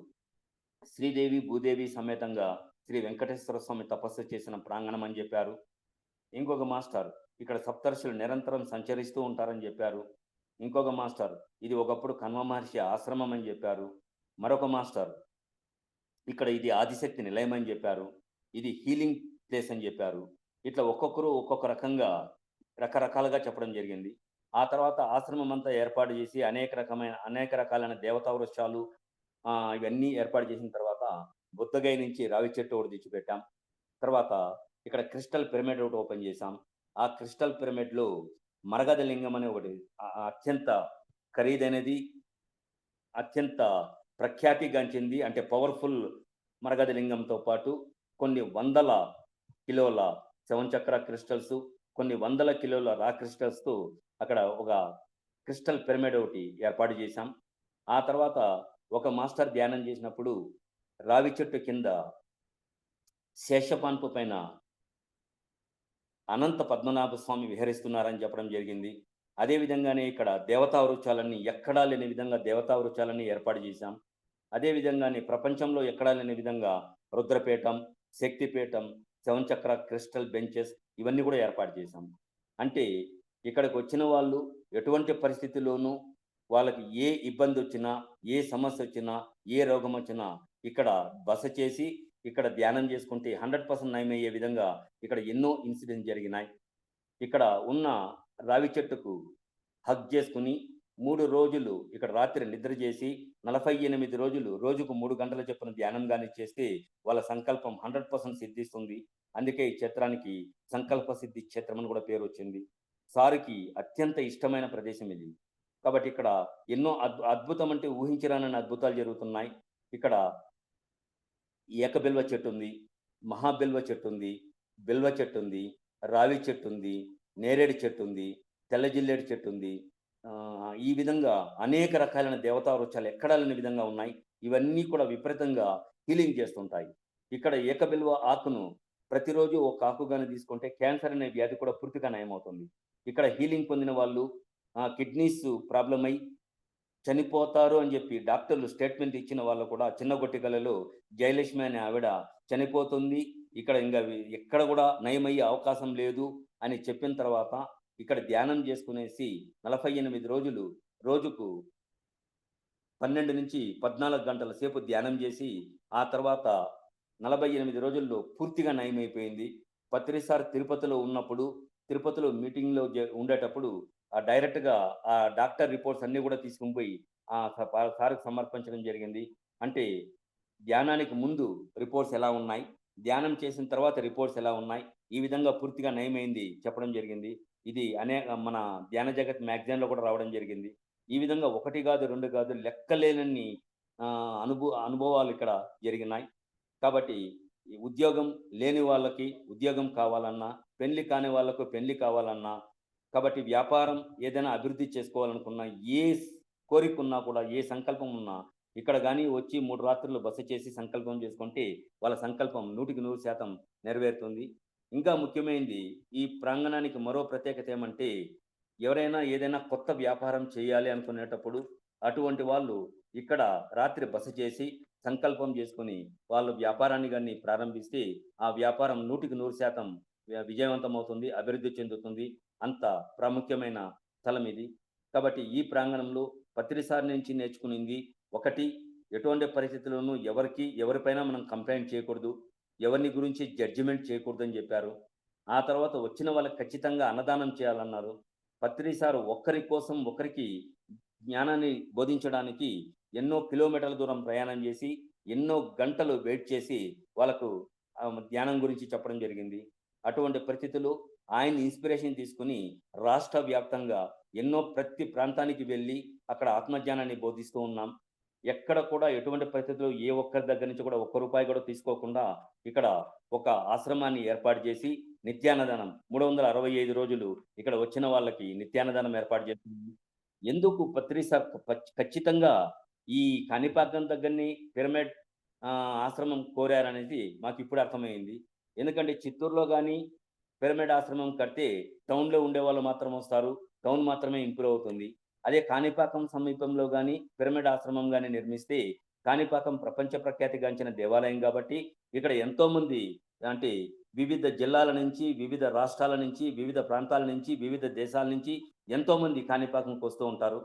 శ్రీదేవి భూదేవి సమేతంగా శ్రీ వెంకటేశ్వర స్వామి తపస్సు చేసిన ప్రాంగణం అని చెప్పారు. ఇంకొక మాస్టర్ ఇక్కడ సప్తర్షులు నిరంతరం సంచరిస్తూ ఉంటారని చెప్పారు. ఇంకొక మాస్టర్ ఇది ఒకప్పుడు కన్వ మహర్షి ఆశ్రమం అని చెప్పారు. మరొక మాస్టర్ ఇక్కడ ఇది ఆదిశక్తి నిలయం అని చెప్పారు. ఇది హీలింగ్ ప్లేస్ అని చెప్పారు. ఇట్లా ఒక్కొక్కరు ఒక్కొక్క రకరకాలుగా చెప్పడం జరిగింది. ఆ తర్వాత ఆశ్రమం అంతా ఏర్పాటు చేసి అనేక రకాలైన దేవతా వృక్షాలు ఇవన్నీ ఏర్పాటు చేసిన తర్వాత బుద్ధగయ నుంచి రావి చెట్టు ఒకటి తెచ్చిపెట్టాం. తర్వాత ఇక్కడ క్రిస్టల్ పిరమిడ్ ఒకటి ఓపెన్ చేశాం. ఆ క్రిస్టల్ పిరమిడ్లో మరగద లింగం అనే ఒకటి అత్యంత ఖరీదైనది, అత్యంత ప్రఖ్యాతిగాంచింది, అంటే పవర్ఫుల్ మరగద లింగంతో పాటు కొన్ని 100 కిలోల 7 చక్ర క్రిస్టల్స్, కొన్ని 100 కిలోల రా క్రిస్టల్స్తో అక్కడ ఒక క్రిస్టల్ పిరమిడ్ ఒకటి ఏర్పాటు చేశాం. ఆ తర్వాత ఒక మాస్టర్ ధ్యానం చేసినప్పుడు రావి చెట్టు కింద శేషపాన్పు పైన అనంత పద్మనాభ స్వామి విహరిస్తున్నారని చెప్పడం జరిగింది. అదేవిధంగానే ఇక్కడ దేవతా వృక్షాలన్నీ ఎక్కడా లేని విధంగా దేవతా వృక్షాలన్నీ ఏర్పాటు చేశాం. అదేవిధంగానే ప్రపంచంలో ఎక్కడా లేని విధంగా రుద్రపీఠం, శక్తిపీఠం, 7 చక్ర క్రిస్టల్ బెంచెస్ ఇవన్నీ కూడా ఏర్పాటు చేశాం. అంటే ఇక్కడికి వచ్చిన వాళ్ళు ఎటువంటి పరిస్థితుల్లోనూ వాళ్ళకి ఏ ఇబ్బంది వచ్చినా, ఏ సమస్య వచ్చినా, ఏ రోగం వచ్చినా ఇక్కడ బస చేసి ఇక్కడ ధ్యానం చేసుకుంటే 100% నయమయ్యే విధంగా ఇక్కడ ఎన్నో ఇన్సిడెంట్స్ జరిగినాయి. ఇక్కడ ఉన్న రావి చెట్టుకు హగ్ చేసుకుని 3 రోజులు ఇక్కడ రాత్రి నిద్ర చేసి 48 రోజులు రోజుకు 3 గంటల చొప్పున ధ్యానం కానీ చేస్తే వాళ్ళ సంకల్పం 100% సిద్ధిస్తుంది. అందుకే ఈ క్షేత్రానికి సంకల్ప సిద్ధి క్షేత్రం అని కూడా పేరు వచ్చింది. సారుకి అత్యంత ఇష్టమైన ప్రదేశం ఇది. కాబట్టి ఇక్కడ ఎన్నో అద్భుతం అంటే ఊహించరానని అద్భుతాలు జరుగుతున్నాయి. ఇక్కడ ఏకబిల్వ చెట్టు ఉంది, మహాబిల్వ చెట్టు ఉంది, బిల్వ చెట్టు ఉంది, రావి చెట్టు ఉంది, నేరేడు చెట్టు ఉంది, తెల్ల జిల్లేడు చెట్టు ఉంది. ఈ విధంగా అనేక రకాలైన దేవతా వృక్షాలు ఎక్కడా లేని విధంగా ఉన్నాయి. ఇవన్నీ కూడా విపరీతంగా హీలింగ్ చేస్తుంటాయి. ఇక్కడ ఏకబిల్వ ఆకును ప్రతిరోజు ఒక ఆకు కానీ తీసుకుంటే క్యాన్సర్ అనే వ్యాధి కూడా పూర్తిగా నయమవుతుంది. ఇక్కడ హీలింగ్ పొందిన వాళ్ళు కిడ్నీస్ ప్రాబ్లం అయి చనిపోతారు అని చెప్పి డాక్టర్లు స్టేట్మెంట్ ఇచ్చిన వాళ్ళు కూడా చిన్నగొట్టికలలో జయలక్ష్మి అనే ఆవిడ చనిపోతుంది, ఇక్కడ ఇంకా ఎక్కడ కూడా నయమయ్యే అవకాశం లేదు అని చెప్పిన తర్వాత ఇక్కడ ధ్యానం చేసుకునేసి 48 రోజులు రోజుకు 12 నుంచి 14 గంటల సేపు ధ్యానం చేసి ఆ తర్వాత 48 రోజుల్లో పూర్తిగా నయమైపోయింది. పత్రి సార్ తిరుపతిలో ఉన్నప్పుడు, తిరుపతిలో మీటింగ్లో ఉండేటప్పుడు డైరెక్ట్గా ఆ డాక్టర్ రిపోర్ట్స్ అన్నీ కూడా తీసుకుని పోయి సార్కి సమర్పించడం జరిగింది. అంటే ధ్యానానికి ముందు రిపోర్ట్స్ ఎలా ఉన్నాయి, ధ్యానం చేసిన తర్వాత రిపోర్ట్స్ ఎలా ఉన్నాయి, ఈ విధంగా పూర్తిగా నయమైంది చెప్పడం జరిగింది. ఇది మన ధ్యాన జగత్ మ్యాగజైన్లో కూడా రావడం జరిగింది. ఈ విధంగా 1 కాదు 2 కాదు లెక్కలేనన్ని అనుభవాలు ఇక్కడ జరిగినాయి. కాబట్టి ఈ ఉద్యోగం లేని వాళ్ళకి ఉద్యోగం కావాలన్నా, పెళ్లి కాని వాళ్ళకు పెళ్లి కావాలన్నా, కాబట్టి వ్యాపారం ఏదైనా అభివృద్ధి చేసుకోవాలనుకున్నా, ఏ కోరిక ఉన్నా కూడా, ఏ సంకల్పం ఉన్నా ఇక్కడ కానీ వచ్చి 3 రాత్రులు బస చేసి సంకల్పం చేసుకుంటే వాళ్ళ సంకల్పం 100% నెరవేరుతుంది. ఇంకా ముఖ్యమైనది ఈ ప్రాంగణానికి మరో ప్రత్యేకత ఏమంటే, ఎవరైనా ఏదైనా కొత్త వ్యాపారం చేయాలి అనుకునేటప్పుడు అటువంటి వాళ్ళు ఇక్కడ రాత్రి బస చేసి సంకల్పం చేసుకుని వాళ్ళ వ్యాపారాన్ని కానీ ప్రారంభిస్తే ఆ వ్యాపారం 100% విజయవంతం అవుతుంది, అభివృద్ధి చెందుతుంది. అంత ప్రాముఖ్యమైన స్థలం ఇది. కాబట్టి ఈ ప్రాంగణంలో పత్రిసారి నుంచి నేర్చుకునింది ఒకటి, ఎటువంటి పరిస్థితుల్లోనూ ఎవరిపైన మనం కంప్లైంట్ చేయకూడదు, ఎవరిని గురించి జడ్జిమెంట్ చేయకూడదని చెప్పారు. ఆ తర్వాత వచ్చిన వాళ్ళకి ఖచ్చితంగా అన్నదానం చేయాలన్నారు. పత్రిసారు ఒక్కరి కోసం ఒకరికి జ్ఞానాన్ని బోధించడానికి ఎన్నో కిలోమీటర్ల దూరం ప్రయాణం చేసి ఎన్నో గంటలు వెయిట్ చేసి వాళ్ళకు ధ్యానం గురించి చెప్పడం జరిగింది. అటువంటి పరిస్థితుల్లో ఆయన ఇన్స్పిరేషన్ తీసుకుని రాష్ట్ర వ్యాప్తంగా ప్రతి ప్రాంతానికి వెళ్ళి అక్కడ ఆత్మజ్ఞానాన్ని బోధిస్తూ ఉన్నాం. ఎక్కడ కూడా ఎటువంటి పరిస్థితుల్లో ఏ ఒక్కరి దగ్గర నుంచి కూడా ₹1 కూడా తీసుకోకుండా ఇక్కడ ఒక ఆశ్రమాన్ని ఏర్పాటు చేసి నిత్యాన్నదానం 365 రోజులు ఇక్కడ వచ్చిన వాళ్ళకి నిత్యాన్నదానం ఏర్పాటు చేస్తుంది. ఎందుకు పత్రిసార్ ఖచ్చితంగా ఈ కాణిపాకం దగ్గరని పిరమిడ్ ఆశ్రమం కోరారనేది మాకు ఇప్పుడు అర్థమైంది. ఎందుకంటే చిత్తూరులో కానీ పిరమిడ్ ఆశ్రమం కడితే టౌన్లో ఉండే వాళ్ళు మాత్రం వస్తారు, టౌన్ మాత్రమే ఇంప్రూవ్ అవుతుంది. అదే కాణిపాకం సమీపంలో కానీ పిరమిడ్ ఆశ్రమం కానీ నిర్మిస్తే, కాణిపాకం ప్రపంచ ప్రఖ్యాతిగాంచిన దేవాలయం కాబట్టి ఇక్కడ ఎంతోమంది అంటే వివిధ జిల్లాల నుంచి, వివిధ రాష్ట్రాల నుంచి, వివిధ ప్రాంతాల నుంచి, వివిధ దేశాల నుంచి ఎంతోమంది కాణిపాకంకి వస్తూ ఉంటారు.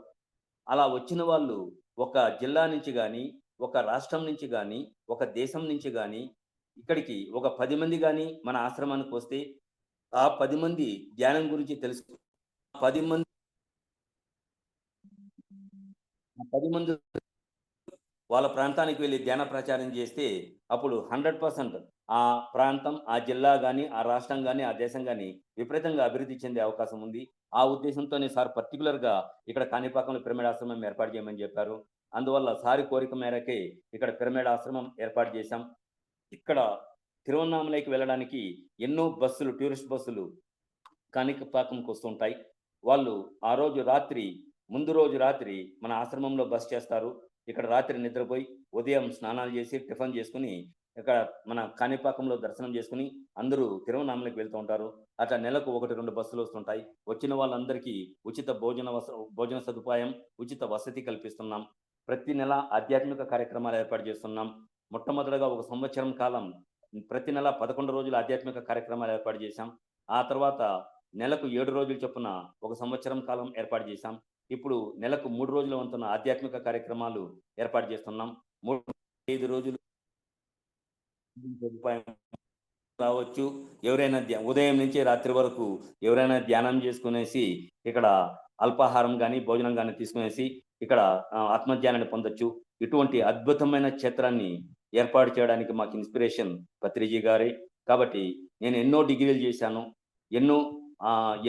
అలా వచ్చిన వాళ్ళు ఒక జిల్లా నుంచి కానీ, ఒక రాష్ట్రం నుంచి కానీ, ఒక దేశం నుంచి కానీ ఇక్కడికి ఒక 10 మంది కానీ మన ఆశ్రమానికి వస్తే ఆ 10 మంది ధ్యానం గురించి తెలుసు. 10 మంది వాళ్ళ ప్రాంతానికి వెళ్ళి ధ్యాన ప్రచారం చేస్తే అప్పుడు 100% ఆ ప్రాంతం, ఆ జిల్లా కానీ, ఆ రాష్ట్రం కానీ, ఆ దేశం కానీ విపరీతంగా అభివృద్ధి చెందే అవకాశం ఉంది. ఆ ఉద్దేశంతోనే సార్ పర్టికులర్గా ఇక్కడ కాణిపాకంలో పిరమిడ్ ఆశ్రమం ఏర్పాటు చేయమని చెప్పారు. అందువల్ల సారి కోరిక మేరకే ఇక్కడ పిరమిడ్ ఆశ్రమం ఏర్పాటు చేశాం. ఇక్కడ తిరువన్నామలైకి వెళ్ళడానికి ఎన్నో బస్సులు, టూరిస్ట్ బస్సులు కాణిపాకంకి వస్తుంటాయి. వాళ్ళు ఆ రోజు రాత్రి, ముందు రోజు రాత్రి మన ఆశ్రమంలో బస్ చేస్తారు. ఇక్కడ రాత్రి నిద్రపోయి ఉదయం స్నానాలు చేసి టిఫిన్ చేసుకుని ఇక్కడ మన కాణిపాకంలో దర్శనం చేసుకుని అందరూ తిరువన్నామలైకి వెళ్తూ ఉంటారు. అట్లా నెలకు 1-2 బస్సులు వస్తుంటాయి. వచ్చిన వాళ్ళందరికీ ఉచిత భోజన సదుపాయం, ఉచిత వసతి కల్పిస్తున్నాం. ప్రతి నెల ఆధ్యాత్మిక కార్యక్రమాలు ఏర్పాటు చేస్తున్నాం. మొట్టమొదటిగా 1 సంవత్సరం కాలం ప్రతి నెల 11 రోజులు ఆధ్యాత్మిక కార్యక్రమాలు ఏర్పాటు చేశాం. ఆ తర్వాత నెలకు 7 రోజులు చొప్పున 1 సంవత్సరం కాలం ఏర్పాటు చేశాం. ఇప్పుడు నెలకు 3 రోజుల వంతున ఆధ్యాత్మిక కార్యక్రమాలు ఏర్పాటు చేస్తున్నాం. 5 రోజులు రావచ్చు. ఎవరైనా ఉదయం నుంచి రాత్రి వరకు ఎవరైనా ధ్యానం చేసుకునేసి ఇక్కడ అల్పాహారం కానీ భోజనం కానీ తీసుకునేసి ఇక్కడ ఆత్మజ్ఞానాన్ని పొందొచ్చు. ఇటువంటి అద్భుతమైన క్షేత్రాన్ని ఏర్పాటు చేయడానికి మాకు ఇన్స్పిరేషన్ పత్రిజీ గారే. కాబట్టి నేను ఎన్నో డిగ్రీలు చేశాను,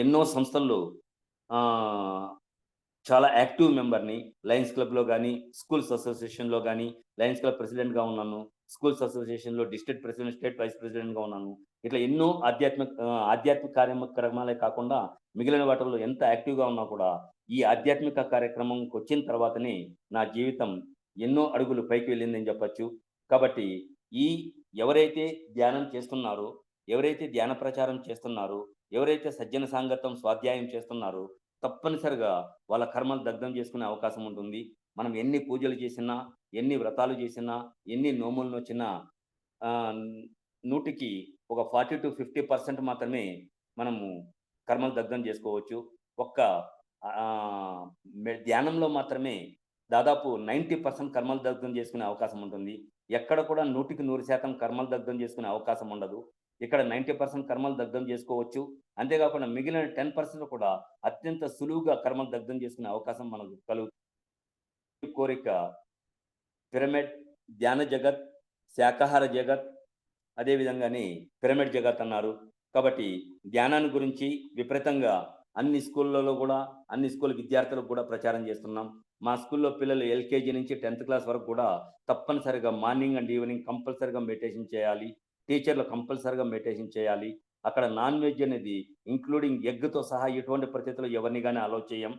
ఎన్నో సంస్థల్లో చాలా యాక్టివ్ మెంబర్ని. లయన్స్ క్లబ్లో కానీ, స్కూల్స్ అసోసియేషన్లో కానీ లయన్స్ క్లబ్ ప్రెసిడెంట్గా ఉన్నాను. స్కూల్స్ అసోసియేషన్లో డిస్ట్రిక్ట్ ప్రెసిడెంట్, స్టేట్ వైస్ ప్రెసిడెంట్గా ఉన్నాను. ఇట్లా ఎన్నో ఆధ్యాత్మిక కార్యక్రమాలే కాకుండా మిగిలిన వాటిల్లో ఎంత యాక్టివ్గా ఉన్నా కూడా ఈ ఆధ్యాత్మిక కార్యక్రమంకి వచ్చిన తర్వాతనే నా జీవితం ఎన్నో అడుగులు పైకి వెళ్ళిందని చెప్పచ్చు. కాబట్టి ఈ ఎవరైతే ధ్యానం చేస్తున్నారో, ఎవరైతే ధ్యాన ప్రచారం చేస్తున్నారో, ఎవరైతే సజ్జన సాంగత్యం స్వాధ్యాయం చేస్తున్నారో తప్పనిసరిగా వాళ్ళ కర్మలు దగ్ధం చేసుకునే అవకాశం ఉంటుంది. మనం ఎన్ని పూజలు చేసినా, ఎన్ని వ్రతాలు చేసినా, ఎన్ని నోములు నోచినా 100కి ఒక 40-50% మాత్రమే మనము కర్మలు దగ్ధం చేసుకోవచ్చు. ఒక్క ధ్యానంలో మాత్రమే దాదాపు 90% కర్మలు దగ్ధం చేసుకునే అవకాశం ఉంటుంది. ఎక్కడ కూడా 100కి 100% కర్మలు దగ్ధం చేసుకునే అవకాశం ఉండదు. ఇక్కడ 90% కర్మలు దగ్ధం చేసుకోవచ్చు. అంతేకాకుండా మిగిలిన 10% కూడా అత్యంత సులువుగా కర్మలు దగ్ధం చేసుకునే అవకాశం మనకు కలుగుతుంది. కోరిక పిరమిడ్, ధ్యాన జగత్, శాకాహార జగత్, అదేవిధంగానే పిరమిడ్ జగత్ అన్నారు. కాబట్టి ధ్యానాన్ని గురించి విపరీతంగా అన్ని స్కూళ్ళలో కూడా, అన్ని స్కూల్ విద్యార్థులకు కూడా ప్రచారం చేస్తున్నాం. మా స్కూల్లో పిల్లలు ఎల్కేజీ నుంచి 10th క్లాస్ వరకు కూడా తప్పనిసరిగా మార్నింగ్ అండ్ ఈవినింగ్ కంపల్సరిగా మెడిటేషన్ చేయాలి. టీచర్లు కంపల్సరిగా మెడిటేషన్ చేయాలి. అక్కడ నాన్ వెజ్ అనేది ఇంక్లూడింగ్ ఎగ్తో సహా ఎటువంటి పరిస్థితుల్లో ఎవరిని కానీ అలౌ చేయం.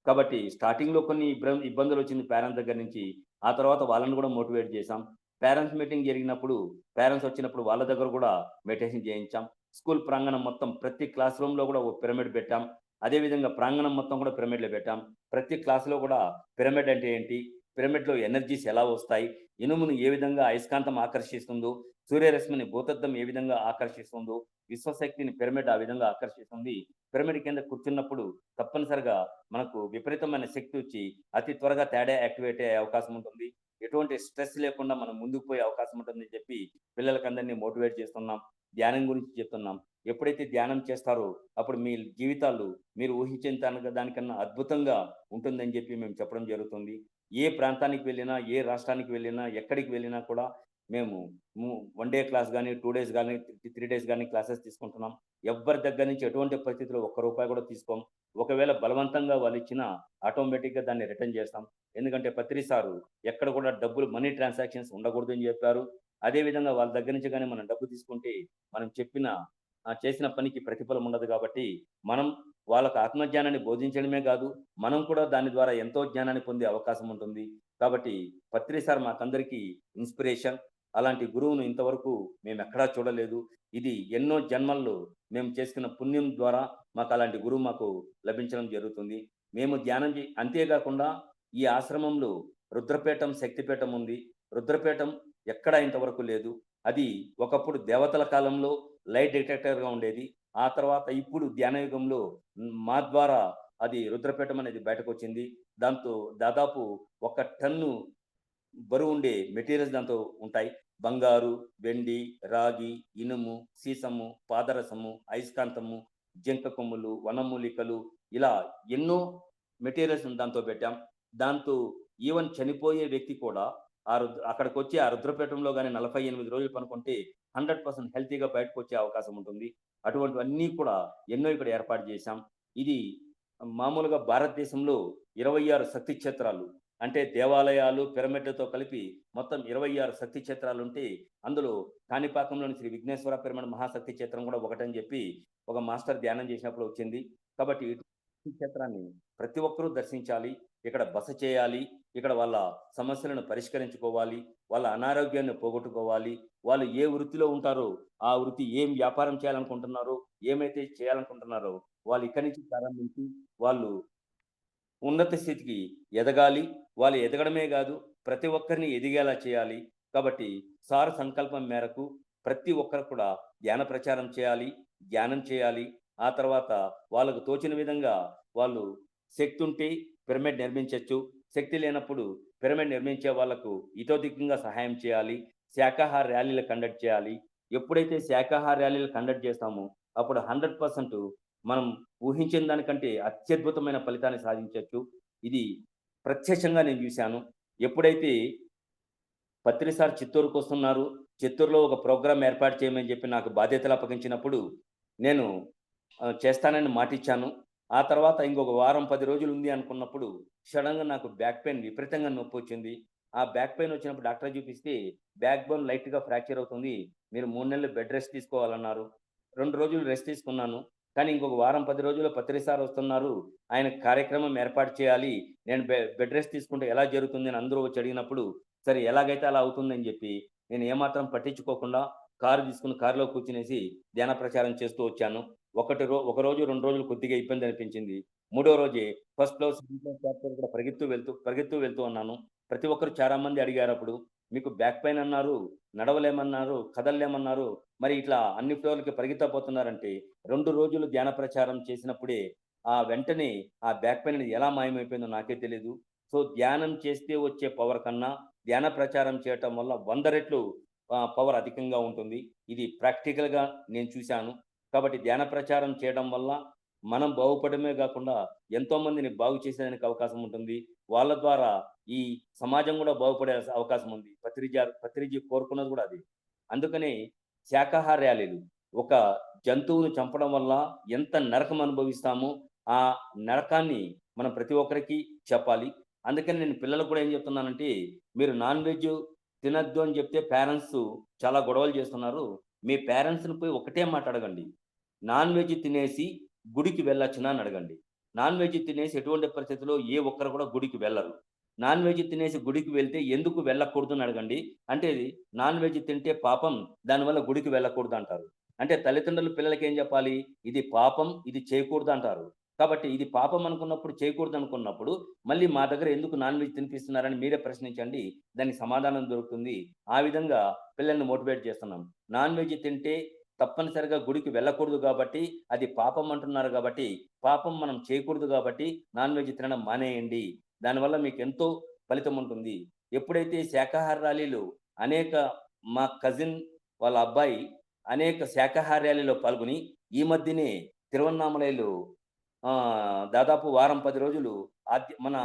కాబట్టి స్టార్టింగ్లో కొన్ని ఇబ్బందులు వచ్చింది పేరెంట్స్ దగ్గర నుంచి. ఆ తర్వాత వాళ్ళని కూడా మోటివేట్ చేశాం. పేరెంట్స్ మీటింగ్ జరిగినప్పుడు, పేరెంట్స్ వచ్చినప్పుడు వాళ్ళ దగ్గర కూడా మెడిటేషన్ చేయించాం. స్కూల్ ప్రాంగణం మొత్తం ప్రతి క్లాస్ రూమ్లో కూడా ఒక పిరమిడ్ పెట్టాం. అదేవిధంగా ప్రాంగణం మొత్తం కూడా పిరమిడ్లో పెట్టాం. ప్రతి క్లాసులో కూడా పిరమిడ్ అంటే ఏంటి, పిరమిడ్లో ఎనర్జీస్ ఎలా వస్తాయి, ఇనుమును ఏ విధంగా అయస్కాంతం ఆకర్షిస్తుందో, సూర్యరశ్మిని భూతద్దం ఏ విధంగా ఆకర్షిస్తుందో, విశ్వశక్తిని పిరమిడ్ ఆ విధంగా ఆకర్షిస్తుంది. పిరమిడ్ కింద కూర్చున్నప్పుడు తప్పనిసరిగా మనకు విపరీతమైన శక్తి వచ్చి అతి త్వరగా తేడా యాక్టివేట్ అయ్యే అవకాశం ఉంటుంది. ఎటువంటి స్ట్రెస్ లేకుండా మనం ముందుకు పోయే అవకాశం ఉంటుందని చెప్పి పిల్లలకందరినీ మోటివేట్ చేస్తున్నాం. ధ్యానం గురించి చెప్తున్నాం. ఎప్పుడైతే ధ్యానం చేస్తారో అప్పుడు మీ జీవితాలు మీరు ఊహించిన దానికన్నా అద్భుతంగా ఉంటుందని చెప్పి మేము చెప్పడం జరుగుతుంది. ఏ ప్రాంతానికి వెళ్ళినా, ఏ రాష్ట్రానికి వెళ్ళినా, ఎక్కడికి వెళ్ళినా కూడా మేము 1 డే క్లాస్ కానీ, 2 days కానీ, 3 days కానీ క్లాసెస్ తీసుకుంటున్నాం. ఎవ్వరి దగ్గర నుంచి ఎటువంటి పరిస్థితుల్లో ₹1 కూడా తీసుకోం. ఒకవేళ బలవంతంగా వాళ్ళు ఇచ్చినా ఆటోమేటిక్గా దాన్ని రిటర్న్ చేస్తాం. ఎందుకంటే పత్రి సారు ఎక్కడ కూడా డబ్బులు మనీ ట్రాన్సాక్షన్స్ ఉండకూడదు అని చెప్పారు. అదేవిధంగా వాళ్ళ దగ్గర నుంచి కానీ మనం డబ్బు తీసుకుంటే మనం చేసిన పనికి ప్రతిఫలం ఉండదు. కాబట్టి మనం వాళ్ళకు ఆత్మజ్ఞానాన్ని బోధించడమే కాదు, మనం కూడా దాని ద్వారా ఎంతో జ్ఞానాన్ని పొందే అవకాశం ఉంటుంది. కాబట్టి పత్రి సార్ మాకందరికీ ఇన్స్పిరేషన్. అలాంటి గురువును ఇంతవరకు మేము ఎక్కడా చూడలేదు. ఇది ఎన్నో జన్మల్లో మేము చేసుకున్న పుణ్యం ద్వారా మాకు అలాంటి గురువు మాకు లభించడం జరుగుతుంది. మేము ధ్యానం అంతేకాకుండా ఈ ఆశ్రమంలో రుద్రపీఠం, శక్తిపీఠం ఉంది. రుద్రపీఠం ఎక్కడా ఇంతవరకు లేదు. అది ఒకప్పుడు దేవతల కాలంలో లైట్ డిటెక్టర్గా ఉండేది. ఆ తర్వాత ఇప్పుడు ధ్యానయుగంలో మా ద్వారా అది రుద్రపీఠం అనేది బయటకు వచ్చింది. దాంతో దాదాపు 1 టన్ను బరువు ఉండే మెటీరియల్స్ దాంతో ఉంటాయి. బంగారు, వెండి, రాగి, ఇనుము, సీసము, పాదరసము, అయస్కాంతము, జింక కొమ్ములు, వనమూలికలు, ఇలా ఎన్నో మెటీరియల్స్ దాంతో పెట్టాం. దాంతో ఈవెన్ చనిపోయే వ్యక్తి కూడా అక్కడికి వచ్చి ఆ రుద్రపీఠంలో కానీ 48 రోజులు పనుకుంటే 100% హెల్తీగా బయటకు వచ్చే అవకాశం ఉంటుంది. అటువంటివన్నీ కూడా ఎన్నో ఇక్కడ ఏర్పాటు చేశాం. ఇది మామూలుగా భారతదేశంలో 26 శక్తి క్షేత్రాలు, అంటే దేవాలయాలు, పిరమిడ్లతో కలిపి మొత్తం 26 శక్తి క్షేత్రాలు ఉంటే అందులో కాణిపాకంలోని శ్రీ విఘ్నేశ్వర పిరమిడ్ మహాశక్తి క్షేత్రం కూడా ఒకటని చెప్పి ఒక మాస్టర్ ధ్యానం చేసినప్పుడు వచ్చింది. కాబట్టి ఈ క్షేత్రాన్ని ప్రతి ఒక్కరూ దర్శించాలి, ఇక్కడ బస చేయాలి, ఇక్కడ వాళ్ళ సమస్యలను పరిష్కరించుకోవాలి, వాళ్ళ అనారోగ్యాన్ని పోగొట్టుకోవాలి. వాళ్ళు ఏ వృత్తిలో ఉంటారో ఆ వృత్తి ఏం వ్యాపారం చేయాలనుకుంటున్నారో, ఏమైతే చేయాలనుకుంటున్నారో వాళ్ళు ఇక్కడి నుంచి ప్రారంభించి వాళ్ళు ఉన్నత స్థితికి ఎదగాలి. వాళ్ళు ఎదగడమే కాదు, ప్రతి ఒక్కరిని ఎదిగేలా చేయాలి. కాబట్టి సార్ సంకల్పం మేరకు ప్రతి ఒక్కరు కూడా ధ్యాన ప్రచారం చేయాలి, ధ్యానం చేయాలి. ఆ తర్వాత వాళ్ళకు తోచిన విధంగా వాళ్ళు శక్తి ఉంటే పిరమిడ్ నిర్మించవచ్చు, శక్తి లేనప్పుడు పిరమిడ్ నిర్మించే వాళ్లకు ఇతోధికంగా సహాయం చేయాలి. శాకాహార ర్యాలీలు కండక్ట్ చేయాలి. ఎప్పుడైతే శాకాహార ర్యాలీలు కండక్ట్ చేస్తామో అప్పుడు 100% మనం ఊహించిన దానికంటే అత్యద్భుతమైన ఫలితాన్ని సాధించవచ్చు. ఇది ప్రత్యక్షంగా నేను చూశాను. ఎప్పుడైతే పత్రి సార్ చిత్తూరుకు వస్తున్నారు, చిత్తూరులో ఒక ప్రోగ్రాం ఏర్పాటు చేయమని చెప్పి నాకు బాధ్యతలు అప్పగించినప్పుడు నేను చేస్తానని మాటిచ్చాను. ఆ తర్వాత ఇంకొక వారం 10 రోజులు ఉంది అనుకున్నప్పుడు సడన్‌గా నాకు బ్యాక్ పెయిన్ విపరీతంగా నొప్పి వచ్చింది. ఆ బ్యాక్ పెయిన్ వచ్చినప్పుడు డాక్టర్ చూపిస్తే బ్యాక్ బోన్ లైట్‌గా ఫ్రాక్చర్ అవుతుంది. మీరు 3 నెలలు బెడ్ రెస్ట్ తీసుకోవాలన్నారు. 2 రోజులు రెస్ట్ తీసుకున్నాను. కానీ ఇంకొక వారం 10 రోజుల్లో పత్రి సార్ వస్తున్నారు. ఆయన కార్యక్రమం ఏర్పాటు చేయాలి. నేను బెడ్ రెస్ట్ తీసుకుంటే ఎలా జరుగుతుంది అని అందరూ వచ్చి అడిగినప్పుడు, సరే ఎలాగైతే అలా అవుతుందని చెప్పి నేను ఏమాత్రం పట్టించుకోకుండా కారు తీసుకొని కారులో కూర్చునేసి ధ్యాన ప్రచారం చేస్తూ వచ్చాను. ఒక రోజు 2 రోజులు కొద్దిగా ఇబ్బంది అనిపించింది. మూడో రోజే first floor, second floor, third floor కూడా పరిగెత్తు వెళ్తూ ఉన్నాను. ప్రతి ఒక్కరు చాలా మంది అడిగారప్పుడు. మీకు బ్యాక్ పెయిన్ అన్నారు, నడవలేమన్నారు, కదలలేమన్నారు. మరి ఇట్లా అన్ని ఫ్లోర్‌లకి పరిగెత్తపోతున్నారంటే 2 రోజులు ధ్యాన ప్రచారం చేసినప్పుడే వెంటనే ఆ బ్యాక్ పెయిన్ అనేది ఎలా మాయమైపోయిందో నాకే తెలీదు. సో, ధ్యానం చేస్తే వచ్చే పవర్ కన్నా ధ్యాన ప్రచారం చేయటం వల్ల 100 రెట్లు పవర్ అధికంగా ఉంటుంది. ఇది ప్రాక్టికల్‌గా నేను చూశాను. కాబట్టి ధ్యాన ప్రచారం చేయడం వల్ల మనం బాగుపడమే గాకుండా ఎంతో మందిని బాగు చేసేదానికి అవకాశం ఉంటుంది. వాళ్ళ ద్వారా ఈ సమాజం గూడా బాగుపడే అవకాశం ఉంది. పత్రిజీ కోరుకున్నది గూడా అది. అందుకనే శాకాహార్యాలీలు ఒక జంతువును చంపడం వల్ల ఎంత నరకం అనుభవిస్తామో, ఆ నరకాన్ని మనం ప్రతి ఒక్కరికి చెప్పాలి. అందుకని నేను పిల్లలకు కూడా ఏం చెప్తున్నానంటే, మీరు నాన్ వెజ్ తినొద్దు అని చెప్తే పేరెంట్స్ చాలా గొడవలు చేస్తున్నారు. మీ పేరెంట్స్‌ని పోయి ఒకటే మాట అడగండి. నాన్ వెజ్ తినేసి గుడికి వెళ్ళొచ్చునా అని అడగండి. నాన్ వెజ్ తినేసి ఎటువంటి పరిస్థితిలో ఏ ఒక్కరు కూడా గుడికి వెళ్లరు. నాన్ వెజ్ తినేసి గుడికి వెళ్తే ఎందుకు వెళ్ళకూడదు అని అడగండి. అంటే ఇది నాన్ వెజ్ తింటే పాపం, దానివల్ల గుడికి వెళ్ళకూడదు అంటారు. అంటే తల్లిదండ్రులు పిల్లలకి ఏం చెప్పాలి? ఇది పాపం, ఇది చేయకూడదు అంటారు. కాబట్టి ఇది పాపం అనుకున్నప్పుడు, చేయకూడదు అనుకున్నప్పుడు, మళ్ళీ మా దగ్గర ఎందుకు నాన్ వెజ్ తినిపిస్తున్నారని మీరే ప్రశ్నించండి. దానికి సమాధానం దొరుకుతుంది. ఆ విధంగా పిల్లల్ని మోటివేట్ చేస్తున్నాం. నాన్ వెజ్ తింటే తప్పనిసరిగా గుడికి వెళ్ళకూడదు కాబట్టి, అది పాపం అంటున్నారు కాబట్టి, పాపం మనం చేయకూడదు కాబట్టి నాన్ వెజ్ తినడం మానేయండి. దానివల్ల మీకెంతో ఫలితం ఉంటుంది. ఎప్పుడైతే శాకాహార ర్యాలీలు అనేక మా కజిన్ వాళ్ళ అబ్బాయి అనేక శాకాహార ర్యాలీలో పాల్గొని, ఈ మధ్యనే తిరువన్నామలైలో దాదాపు వారం 10 రోజులు మన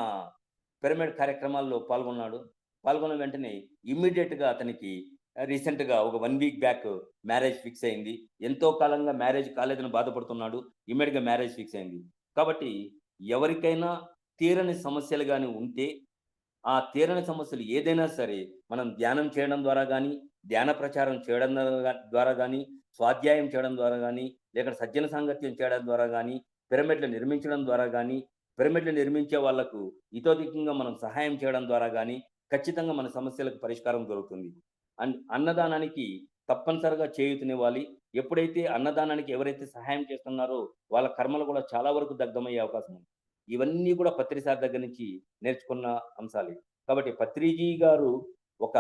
పిరమిడ్ కార్యక్రమాల్లో పాల్గొన్నాడు. పాల్గొన్న వెంటనే ఇమ్మీడియేట్‌గా అతనికి రీసెంట్‌గా ఒక 1 వీక్ బ్యాక్ మ్యారేజ్ ఫిక్స్ అయింది. ఎంతో కాలంగా మ్యారేజ్ కాలేదని బాధపడుతున్నాడు. ఇమ్మీడియేట్‌గా మ్యారేజ్ ఫిక్స్ అయింది. కాబట్టి ఎవరికైనా తీరని సమస్యలు గాని ఉంటే, ఆ తీరని సమస్యలు ఏదైనా సరే మనం ధ్యానం చేయడం ద్వారా గాని, ధ్యాన ప్రచారం చేయడం ద్వారా గాని, స్వాధ్యాయం చేయడం ద్వారా గాని, లేక సజ్జన సాంగత్యం చేయడం ద్వారా గాని, పిరమిడ్‌లు నిర్మించడం ద్వారా గాని, పిరమిడ్‌లు నిర్మించే వాళ్లకు ఇతోధికంగా మనం సహాయం చేయడం ద్వారా గాని, ఖచ్చితంగా మన సమస్యలకు పరిష్కారం దొరుకుతుంది. అన్నదానానికి తప్పనిసరిగా చేయూతనివ్వాలి. ఎప్పుడైతే అన్నదానానికి ఎవరైతే సహాయం చేస్తున్నారో వాళ్ళ కర్మలు కూడా చాలా వరకు దగ్ధమయ్యే అవకాశం ఉంది. ఇవన్నీ కూడా పత్రి సార్ దగ్గర నుంచి నేర్చుకున్న అంశాలే. కాబట్టి పత్రిజీ గారు ఒక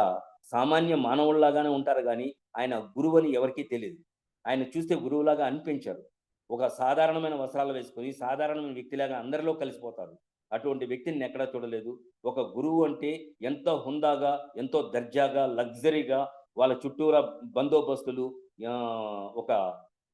సామాన్య మానవుల్లాగానే ఉంటారు గానీ, ఆయన గురువని ఎవరికీ తెలీదు. ఆయన చూస్తే గురువులాగా అనిపించరు. ఒక సాధారణమైన వస్త్రాలు వేసుకొని, సాధారణమైన వ్యక్తిలాగా అందరిలో కలిసిపోతారు. అటువంటి వ్యక్తిని నేనెక్కడా చూడలేదు. ఒక గురువు అంటే ఎంతో హుందాగా, ఎంతో దర్జాగా, లగ్జరీగా వాళ్ళ చుట్టూరా బందోబస్తులు, ఒక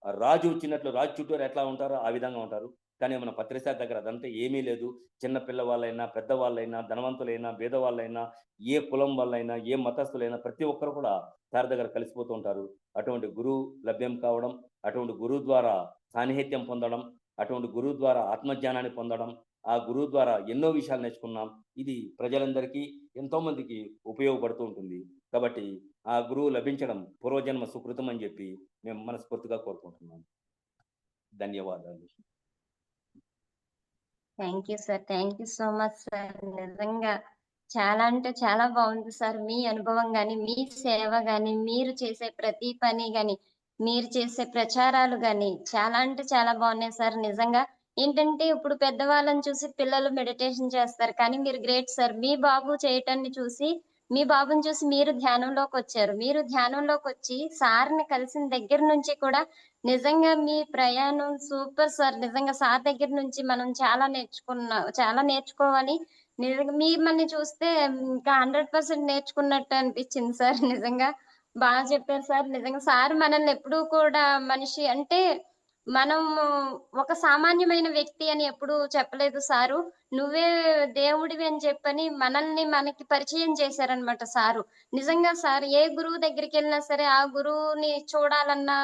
రాజు వచ్చినట్లు రాజు చుట్టూరా ఎట్లా ఉంటారో ఆ విధంగా ఉంటారు. కానీ మన పత్రి సార్ దగ్గర అదంతా ఏమీ లేదు. చిన్న పిల్లవాళ్ళైనా, పెద్దవాళ్ళైనా, ధనవంతులైనా, పేదవాళ్ళైనా, ఏ కులం వాళ్ళైనా, ఏ మతస్థులైనా ప్రతి ఒక్కరు కూడా సార్ దగ్గర కలిసిపోతూ ఉంటారు. అటువంటి గురువు లభ్యం కావడం, అటువంటి గురువు ద్వారా సాన్నిహిత్యం పొందడం, అటువంటి గురువు ద్వారా ఆత్మజ్ఞానాన్ని పొందడం, ఆ గురువు ద్వారా ఎన్నో విషయాలు నేర్చుకున్నాం. ఇది ప్రజలందరికీ ఎంతో మందికి ఉపయోగపడుతూ ఉంటుంది. కాబట్టి ఆ గురువు లభించడం పూర్వజన్మ సుకృతం అని చెప్పి మేము మనస్ఫూర్తిగా కోరుకుంటున్నాం. ధన్యవాదాలు. Thank you sir. Thank you so much sir. నిజంగా చాలా అంటే చాలా బాగుంది సార్. మీ అనుభవం గాని, మీ సేవ గాని, మీరు చేసే ప్రతి పని గాని, మీరు చేసే ప్రచారాలు గాని చాలా అంటే చాలా బాగున్నాయి సార్. నిజంగా ఏంటంటే ఇప్పుడు పెద్దవాళ్ళని చూసి పిల్లలు మెడిటేషన్ చేస్తారు. కానీ మీరు గ్రేట్ సార్. మీ బాబు చేయటాన్ని చూసి, మీ బాబుని చూసి మీరు ధ్యానంలోకొచ్చారు. మీరు ధ్యానంలోకొచ్చి సార్‌ని కలిసిన దగ్గర నుంచి కూడా నిజంగా మీ ప్రయాణం సూపర్ సార్. నిజంగా సార్ దగ్గర నుంచి మనం చాలా నేర్చుకోవాలి. నిజంగా మిమ్మల్ని చూస్తే ఇంకా 100% నేర్చుకున్నట్టు అనిపించింది సార్. నిజంగా చెప్పారు సార్. నిజంగా సార్ మనల్ని ఎప్పుడూ కూడా మనిషి అంటే మనము ఒక సామాన్యమైన వ్యక్తి అని ఎప్పుడూ చెప్పలేదు సారు. నువ్వే దేవుడివి అని చెప్పని మనల్ని మనకి పరిచయం చేశారనమాట సారు. నిజంగా సార్ ఏ గురువు దగ్గరికి వెళ్ళినా సరే ఆ గురువుని చూడాలన్నా,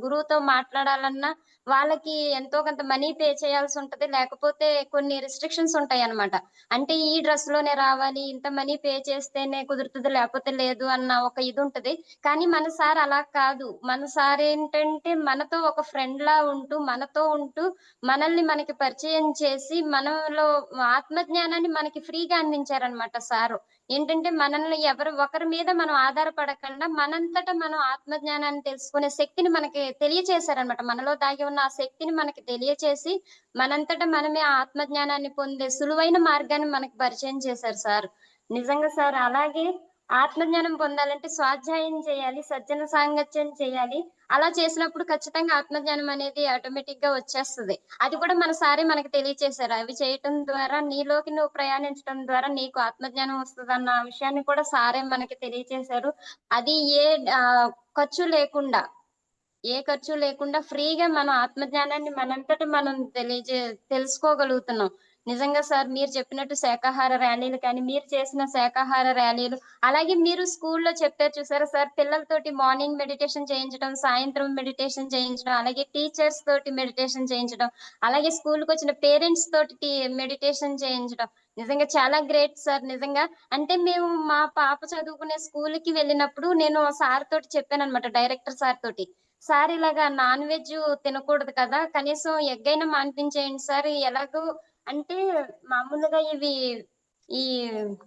గురువుతో మాట్లాడాలన్నా వాళ్ళకి ఎంతో కొంత మనీ పే చేయాల్సి ఉంటది. లేకపోతే కొన్ని రిస్ట్రిక్షన్స్ ఉంటాయన్నమాట. అంటే ఈ డ్రెస్‌లోనే రావాలి, ఇంత మనీ పే చేస్తేనే కుదురుతది, లేకపోతే లేదు అన్న ఒక ఇది ఉంటది. కానీ మన సార్ అలా కాదు. మన సార్ ఏంటంటే మనతో ఒక ఫ్రెండ్‌లా ఉంటూ, మనతో ఉంటూ మనల్ని మనకి పరిచయం చేసి, మనలో ఆత్మజ్ఞానాన్ని మనకి ఫ్రీగా అందించారనమాట సారు. ఏంటంటే మనల్ని ఎవరు ఒకరి మీద మనం ఆధారపడకుండా మనంతట మనం ఆత్మజ్ఞానాన్ని తెలుసుకునే శక్తిని మనకి తెలియచేశారనమాట. మనలో దాగి ఉన్న ఆ శక్తిని మనకి తెలియచేసి, మనంతట మనమే ఆ ఆత్మజ్ఞానాన్ని పొందే సులువైన మార్గాన్ని మనకి పరిచయం చేశారు సారు. నిజంగా సార్ అలాగే ఆత్మజ్ఞానం పొందాలంటే స్వాధ్యాయం చేయాలి, సజ్జన సాంగత్యం చేయాలి. అలా చేసినప్పుడు ఖచ్చితంగా ఆత్మజ్ఞానం అనేది ఆటోమేటిక్‌గా వచ్చేస్తది. అది కూడా మన సారే మనకు తెలియచేశారు. అవి చేయటం ద్వారా నీలోకి నువ్వు ప్రయాణించడం ద్వారా నీకు ఆత్మజ్ఞానం వస్తదన్న విషయాన్ని కూడా సారే మనకి తెలియచేశారు. అది ఖర్చు లేకుండా, ఏ ఖర్చు లేకుండా ఫ్రీగా మనం ఆత్మజ్ఞానాన్ని మనంతట మనం తెలుసుకోగలుగుతున్నాం. నిజంగా సార్ మీరు చెప్పినట్టు శాకాహార ర్యాలీలు కానీ, మీరు చేసిన శాకాహార ర్యాలీలు, అలాగే మీరు స్కూల్‌లో చెప్పారు చూసారా సార్ పిల్లలతోటి మార్నింగ్ మెడిటేషన్ చేయించడం, సాయంత్రం మెడిటేషన్ చేయించడం, అలాగే టీచర్స్ తోటి మెడిటేషన్ చేయించడం, అలాగే స్కూల్‌కొచ్చిన పేరెంట్స్ తోటి మెడిటేషన్ చేయించడం. నిజంగా చాలా గ్రేట్ సార్ నిజంగా. అంటే మేము మా పాప చదువుకునే స్కూల్‌కి వెళ్ళినప్పుడు నేను సార్ తోటి చెప్పానన్నమాట డైరెక్టర్ సార్ తోటి. సార్ ఇలాగా నాన్ వెజ్ తినకూడదు కదా! కనీసం ఎగ్ అయినా మాన్పించేయండి సార్. ఎలాగో అంటే మామూలుగా ఈ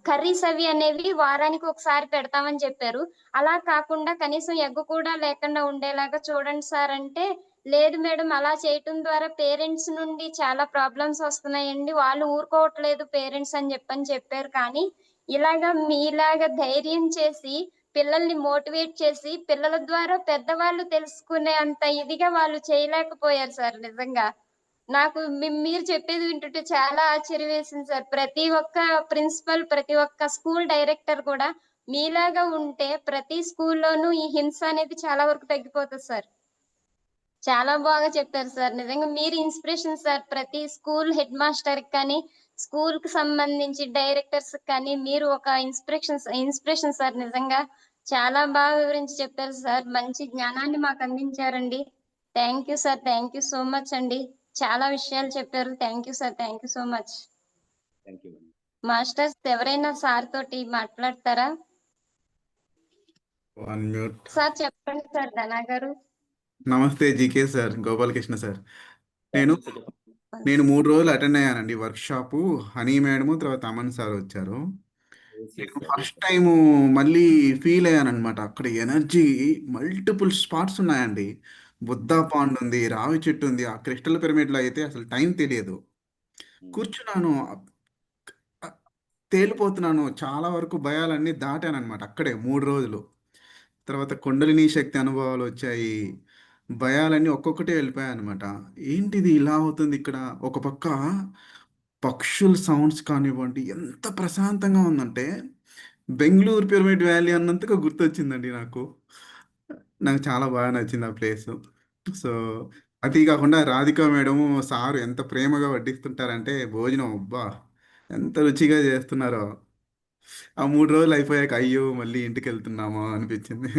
కర్రీస్ అవి అనేవి వారానికి ఒకసారి పెడతామని చెప్పారు. అలా కాకుండా కనీసం ఎగ్ కూడా లేకుండా ఉండేలాగా చూడండి సార్ అంటే, లేదు మేడం అలా చేయటం ద్వారా పేరెంట్స్ నుండి చాలా ప్రాబ్లమ్స్ వస్తున్నాయండి. వాళ్ళు ఊరుకోవట్లేదు పేరెంట్స్ అని చెప్పారు. కానీ ఇలాగా మీలాగా ధైర్యం చేసి పిల్లల్ని మోటివేట్ చేసి, పిల్లల ద్వారా పెద్దవాళ్ళు తెలుసుకునే అంత ఇదిగా వాళ్ళు చేయలేకపోయారు సార్ నిజంగా. నాకు మీరు చెప్పేది వింటుంటే చాలా ఆశ్చర్యం వేసింది సార్. ప్రతి ఒక్క ప్రిన్సిపల్, ప్రతి ఒక్క స్కూల్ డైరెక్టర్ కూడా మీలాగా ఉంటే ప్రతి స్కూల్‌లోనూ ఈ హింస అనేది చాలా వరకు తగ్గిపోతది సార్. చాలా బాగా చెప్పారు సార్. నిజంగా మీరు ఇన్‌స్పిరేషన్ సార్. ప్రతి స్కూల్ హెడ్ మాస్టర్‌కి కానీ, స్కూల్‌కి సంబంధించి డైరెక్టర్స్‌కి కానీ మీరు ఒక ఇన్‌స్పిరేషన్ సార్ నిజంగా. చాలా బాగా వివరించి చెప్పారు సార్. మంచి జ్ఞానాన్ని మాకు అందించారండి. Thank you sir. Thank you so much అండి. చాలా విషయాలు చెప్పారు. Thank you sir. Thank you so much. Thank you. Masters ఎవరైనా సార్ తోటి మాట్లాడతారా? One mute. సార్ చెప్పండి సార్ ధనా గారు. నమస్తే జీకే సార్, గోపాలకృష్ణ సార్. నేను 3 రోజులు అటెండ్ అయ్యానండి వర్క్షాపు. హనీ మేడము తర్వాత అమన్ సార్ వచ్చారు. నేను ఫస్ట్ టైం మళ్ళీ ఫీల్ అయ్యానమాట. అక్కడ ఎనర్జీ మల్టిపుల్ స్పాట్స్ ఉన్నాయండి. బుద్ధా పాండ్ ఉంది, రావి చెట్టు ఉంది. ఆ క్రిస్టల్ పిరమిడ్లో అయితే అసలు టైం తెలియదు. కూర్చున్నాను, తేలిపోతున్నాను. చాలా వరకు భయాలన్నీ దాటానన్నమాట అక్కడే 3 రోజులు. తర్వాత కుండలిని శక్తి అనుభవాలు వచ్చాయి. భయాలన్నీ ఒక్కొక్కటే వెళ్ళిపోయాయన్నమాట. ఏంటిది ఇలా అవుతుంది ఇక్కడ? ఒక పక్క పక్షుల సౌండ్స్ కానివ్వండి, ఎంత ప్రశాంతంగా ఉందంటే బెంగుళూరు పిరమిడ్ వ్యాలీ అన్నంతగా గుర్తొచ్చిందండి నాకు. నాకు చాలా బాగా నచ్చింది ఆ ప్లేసు. సో, అదీ కాకుండా రాధికా మేడము, సారు ఎంత ప్రేమగా వడ్డిస్తుంటారంటే భోజనం అబ్బా! ఎంత రుచిగా చేస్తున్నారో. ఆ 3 రోజులు అయిపోయాక అయ్యో! మళ్ళీ ఇంటికెళ్తున్నామా అనిపించింది.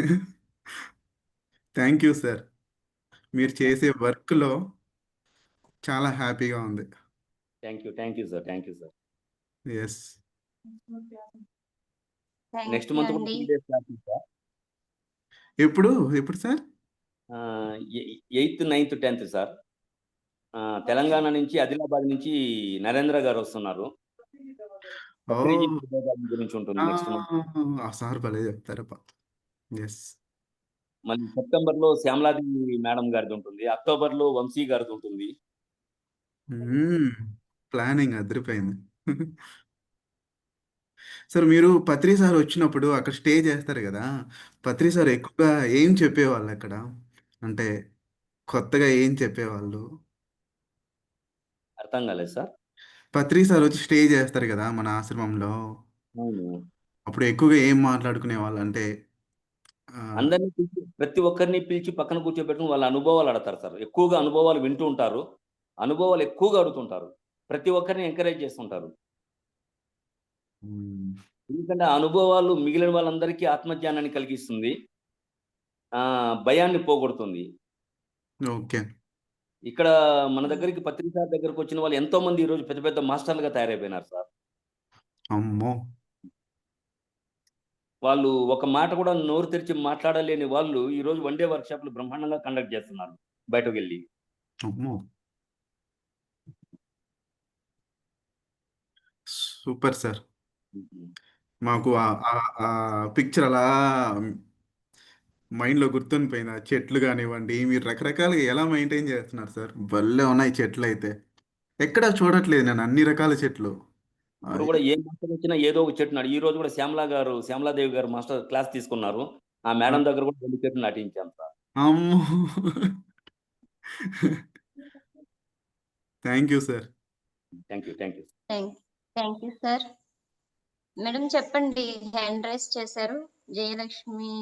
Thank you sir. మీరు చేసే వర్క్‌లో చాలా హ్యాపీగా ఉంది. Thank you sir. Thank you sir. Yes. Thank next you month కూడా అండి. 3 డేస్ క్లాసెస్ సార్. ఎప్పుడు? ఎప్పుడు సార్? 8థ్, 9థ్, 10థ్ సార్. తెలంగాణ నుంచి ఆదిలాబాద్ నుంచి నరేంద్ర గారు వస్తున్నారు. పత్రిజీ ఓహ్! ఉద్యోగాల గురించి ఉంటుంది ఆ! Next month. ఆ సార్ భలే చెప్తారబ్బా! యెస్. మళ్ళీ సెప్టెంబర్‌లో శ్యామలాదేవి మేడం గారిది ఉంటుంది. అక్టోబర్‌లో వంశీ గారిది ఉంటుంది. ప్లానింగ్ అదిరిపోయింది. సార్ మీరు పత్రి సార్ వచ్చినప్పుడు అక్కడ స్టే చేస్తారు గదా! పత్రి సార్ ఎక్కువగా ఏం చెప్పేవాళ్ళక్కడ? అంటే కొత్తగా ఏం చెప్పేవాళ్ళు? అర్థం కాలేదు సార్. పత్రి సార్ వచ్చి స్టే చేస్తారు గదా మన ఆశ్రమంలో. అవును. అప్పుడు ఎక్కువగా ఏం మాట్లాడుకునేవాళ్ళు? అంటే అందరిని పిలిచి ప్రతి ఒక్కరిని పిలిచి పక్కన కూర్చోబెట్టుకొని వాళ్ళ అనుభవాలు అడతారు సార్. ఎక్కువగా అనుభవాలు వింటూ ఉంటారు. అనుభవాలు ఎక్కువగా అడుగుతుంటారు. ప్రతి ఒక్కరిని ఎంకరేజ్ చేస్తుంటారు. ఉమ్, ఎందుకంటే ఆ అనుభవాలు మిగిలిన వాళ్ళందరికీ ఆత్మజ్ఞానాన్ని కలిగిస్తుంది, భయాన్ని పోగొడుతుంది. ఓకే. ఇక్కడ మన దగ్గరికి పత్రికా దగ్గరకు వచ్చిన వాళ్ళు ఎంతో మంది ఈరోజు పెద్ద పెద్ద మాస్టర్లుగా తయారైపోయినారు సార్. అమ్మో. వాళ్ళు ఒక మాట కూడా నోరు తెరిచి మాట్లాడలేని వాళ్ళు ఈరోజు వన్ డే వర్క్షాప్లు బ్రహ్మాండంగా కండక్ట్ చేస్తున్నారు బయటకు వెళ్ళి. అమ్మో, సూపర్ సార్. మాకు ఆ పిక్చర్ అలా మైండ్లో గుర్తుండిపోయింది. ఆ చెట్లు కానివ్వండి, మీరు రకరకాలుగా ఎలా మెయింటైన్ చేస్తున్నారు సార్. భలే ఉన్నాయి చెట్లు అయితే. ఎక్కడ చూడట్లేదు నేను అన్ని రకాల చెట్లు. ఇప్పుడు కూడా ఏ మాస్టర్ వచ్చినా ఏదో ఒక చెట్టు నాడు. ఈ రోజు కూడా శ్యామలాదేవి గారు మాస్టర్ క్లాస్ తీసుకున్నారు. ఆ మేడం దగ్గర కూడా 2 చెట్లు నాటించాం సార్. అమ్మో. Thank you sir. Thank you. Thank you sir. Madam చెప్పండి, హ్యాండ్ రైస్ చేశారు జయలక్ష్మి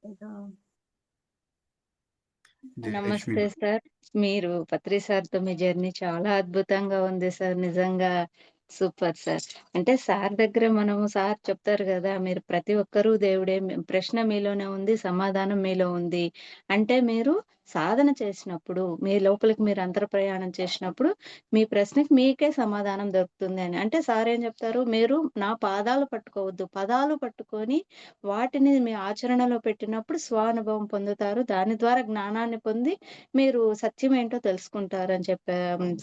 ఏదో. జయలక్ష్మి. నమస్తే సార్. మీరు పత్రి సార్తో మీ జర్నీ చాలా అద్భుతంగా ఉంది సార్. నిజంగా సూపర్ సార్. అంటే సార్ దగ్గర మనము సార్ చెప్తారు కదా, మీరు ప్రతి ఒక్కరూ దేవుడే, ప్రశ్న మీలోనే ఉంది, సమాధానం మీలో ఉంది. అంటే మీరు సాధన చేసినప్పుడు, మీ లోపలికి మీరు అంతర ప్రయాణం చేసినప్పుడు మీ ప్రశ్నకి మీకే సమాధానం దొరుకుతుంది అని. అంటే సార్ ఏం చెప్తారు, మీరు నా పాదాలు పట్టుకోవద్దు, పదాలు పట్టుకొని వాటిని మీ ఆచరణలో పెట్టినప్పుడు స్వానుభవం పొందుతారు. దాని ద్వారా జ్ఞానాన్ని పొంది మీరు సత్యం ఏంటో తెలుసుకుంటారు అని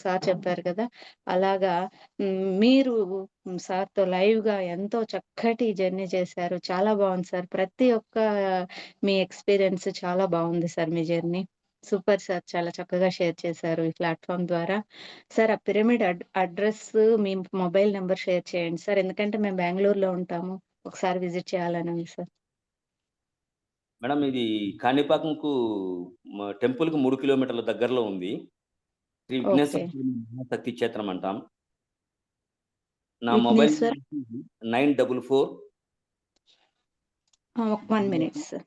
సార్ చెప్పారు కదా. అలాగా మీరు సార్తో లైవ్ గా ఎంతో చక్కటి జర్నీ చేశారు. చాలా బాగుంది సార్. ప్రతి ఒక్క మీ ఎక్స్పీరియన్స్ చాలా బాగుంది సార్. మీ జర్నీ సూపర్ సార్. చాలా చక్కగా షేర్ చేశారు ఈ ప్లాట్ఫామ్ ద్వారా. సార్ ఆ పిరమిడ్ అడ్రస్, మీ మొబైల్ నెంబర్ షేర్ చేయండి సార్. ఎందుకంటే మేము బెంగళూరులో ఉంటాము, ఒకసారి విజిట్ చేయాలని ఉంది సార్. మేడం ఇది కాణిపాకంకు టెంపుల్కి 3 కిలోమీటర్ల దగ్గరలో ఉంది. శ్రీ విఘ్నేశ్వర శక్తి క్షేత్రం అంటాం. నా mobile Vigneshwar 944 1 minute sir.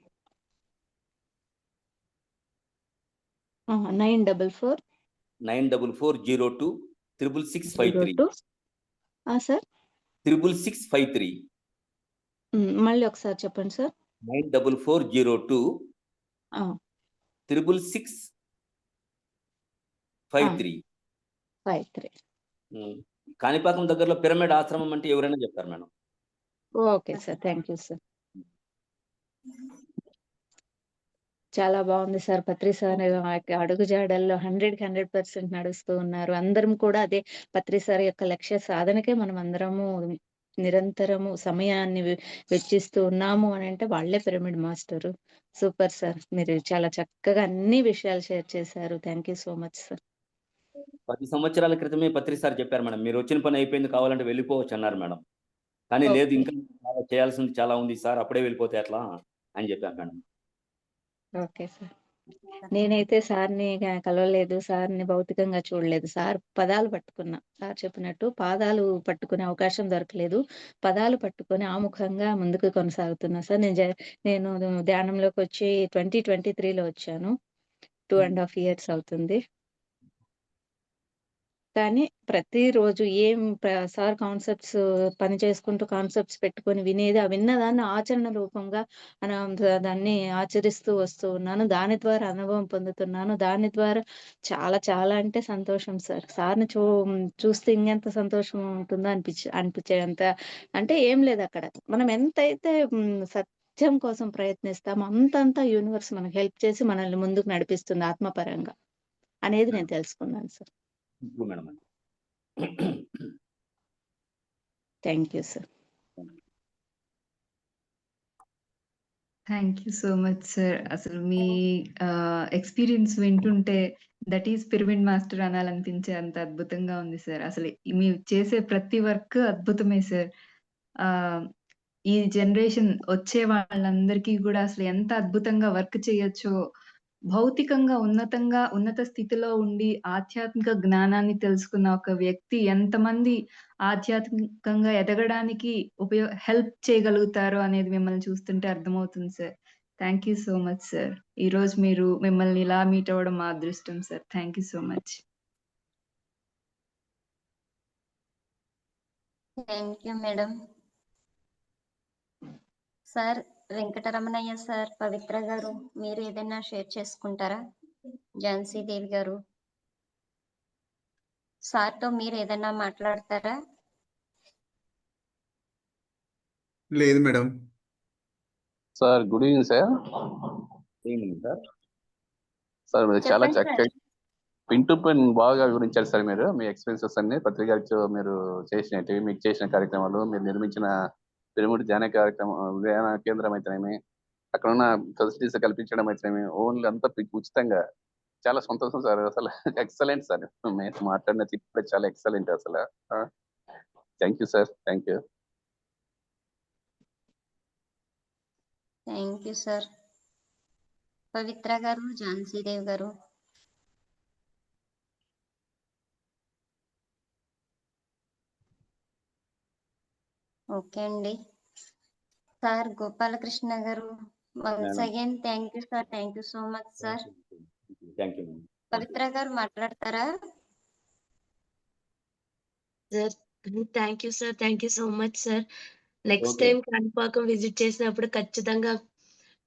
944 94402 66653 02 sir 66653 మళ్ళీ ఒకసారి చెప్పండి సార్. 94402 66653. 53. కాణిపాకం దగ్గరలో పిరమిడ్ ఆశ్రమం అంటే ఎవరైనా చెప్తారు madam. Okay sir. Thank you sir. చాలా బాగుంది సార్. పత్రి సార్ అడుగు జాడల్లో 100% నడుస్తూ ఉన్నారు. అందరం కూడా అదే పత్రి సార్ యొక్క లక్ష్య సాధనకే మనం అందరము నిరంతరము సమయాన్ని వెచ్చిస్తూ ఉన్నాము అని అంటే వాళ్ళే పిరమిడ్ మాస్టరు. Super sir. మీరు చాలా చక్కగా అన్ని విషయాలు షేర్ చేశారు. Thank you so much sir. 10 సంవత్సరాల క్రితమే పత్రి సార్ చెప్పారు మేడం, మీరు వచ్చిన పని అయిపోయింది, కావాలంటే వెళ్ళిపోవచ్చు అన్నారు మేడం. కానీ లేదు, ఇంకా చాలా చేయాల్సింది చాలా ఉంది సార్, అప్పుడే వెళ్ళిపోతే ఎట్లా అని చెప్పాను మేడం. Okay sir. నేనైతే సార్ని కలవలేదు, సార్ని భౌతికంగా చూడలేదు. సార్ పదాలు పట్టుకున్నా, సార్ చెప్పినట్టు పాదాలు పట్టుకునే అవకాశం దొరకలేదు. పదాలు పట్టుకొని ఆముఖంగా ముందుకు కొనసాగుతున్నా సార్. నేను ధ్యానంలోకి వచ్చి 2023లో వచ్చాను. 2.5 years అవుతుంది. కానీ ప్రతిరోజు సార్ కాన్సెప్ట్స్ పని చేసుకుంటూ కాన్సెప్ట్స్ పెట్టుకొని వినేది, ఆ విన్నదాన్ని ఆచరణ రూపంగా దాన్ని ఆచరిస్తూ వస్తూ ఉన్నాను. దాని ద్వారా అనుభవం పొందుతున్నాను. దాని ద్వారా చాలా చాలా అంటే సంతోషం సార్. సార్ని చూస్తే ఇంకెంత సంతోషం ఉంటుందో అనిపించేంత. అంటే ఏం లేదు అక్కడ. మనం ఎంతైతే సత్యం కోసం ప్రయత్నిస్తామో అంతంతా యూనివర్స్ మనకు హెల్ప్ చేసి మనల్ని ముందుకు నడిపిస్తుంది ఆత్మపరంగా అనేది నేను తెలుసుకున్నాను sir. Madam thank you sir. Thank you so much sir. అసలు మీ ఎక్స్పీరియన్స్ వింటుంటే దట్ ఈస్ పిరమిడ్ మాస్టర్ అనాలనిపించే అంత అద్భుతంగా ఉంది సార్. అసలు మీరు చేసే ప్రతి వర్క్ అద్భుతమే సార్. ఈ జనరేషన్ వచ్చే వాళ్ళందరికీ కూడా అసలు ఎంత అద్భుతంగా వర్క్ చేయొచ్చో, భౌతికంగా ఉన్నత స్థితిలో ఉండి ఆధ్యాత్మిక జ్ఞానాన్ని తెలుసుకున్న ఒక వ్యక్తి ఎంతమంది ఆధ్యాత్మికంగా ఎదగడానికి హెల్ప్ చేయగలుగుతారో అనేది మిమ్మల్ని చూస్తుంటే అర్థమవుతుంది sir. Thank you so much sir. ఈ రోజు మిమ్మల్ని ఇలా మీట్ అవ్వడం మా అదృష్టం sir. Thank you so much. Thank you madam. Sir Venkataramanaiah sir, Pavitra గారు, మీరు ఏదైనా షేర్ చేసుకుంటారా? ఝాన్సీ దేవి గారు, సార్తో మీరు ఏదైనా మాట్లాడతారా? లేదు madam. Sir good evening sir. Evening sir. Sir మీరు చాలా చెప్పండి చక్కగా సార్. పిన్ టు పిన్ బాగా వివరించారు సార్. మీరు మీ ఎక్స్పీరియన్సెస్ అన్ని పత్రికతో మీరు చేసినవి, మీకు చేసిన కార్యక్రమాలు, మీరు నిర్మించిన పిరమిడ్ ధ్యాన కార్యక్రమం, ధ్యాన కేంద్రం అయితేనేమి, అక్కడ ఉన్న ఫెసిలిటీస్ కల్పించడం అయితేనేమి, ఓన్లీ అంతా ఉచితంగా. చాలా సంతోషం సార్. అసలు ఎక్సలెంట్ సార్. మీరు మాట్లాడిన తీరు కూడా చాలా ఎక్సలెంట్ అసలు. Thank you sir. Thank you. Thank you sir. Pavitra గారు, ఝాన్సీ దేవి గారు. ఓకే అండి. సార్ గోపాలకృష్ణ గారు, once madam. Again thank you sir. Thank you so much sir. Thank you madam. Pavitra గారు మాట్లాడతారా? Sir thank you sir. Thank you so much sir. Next okay. Time Kanipakam visit చేసినప్పుడు ఖచ్చితంగా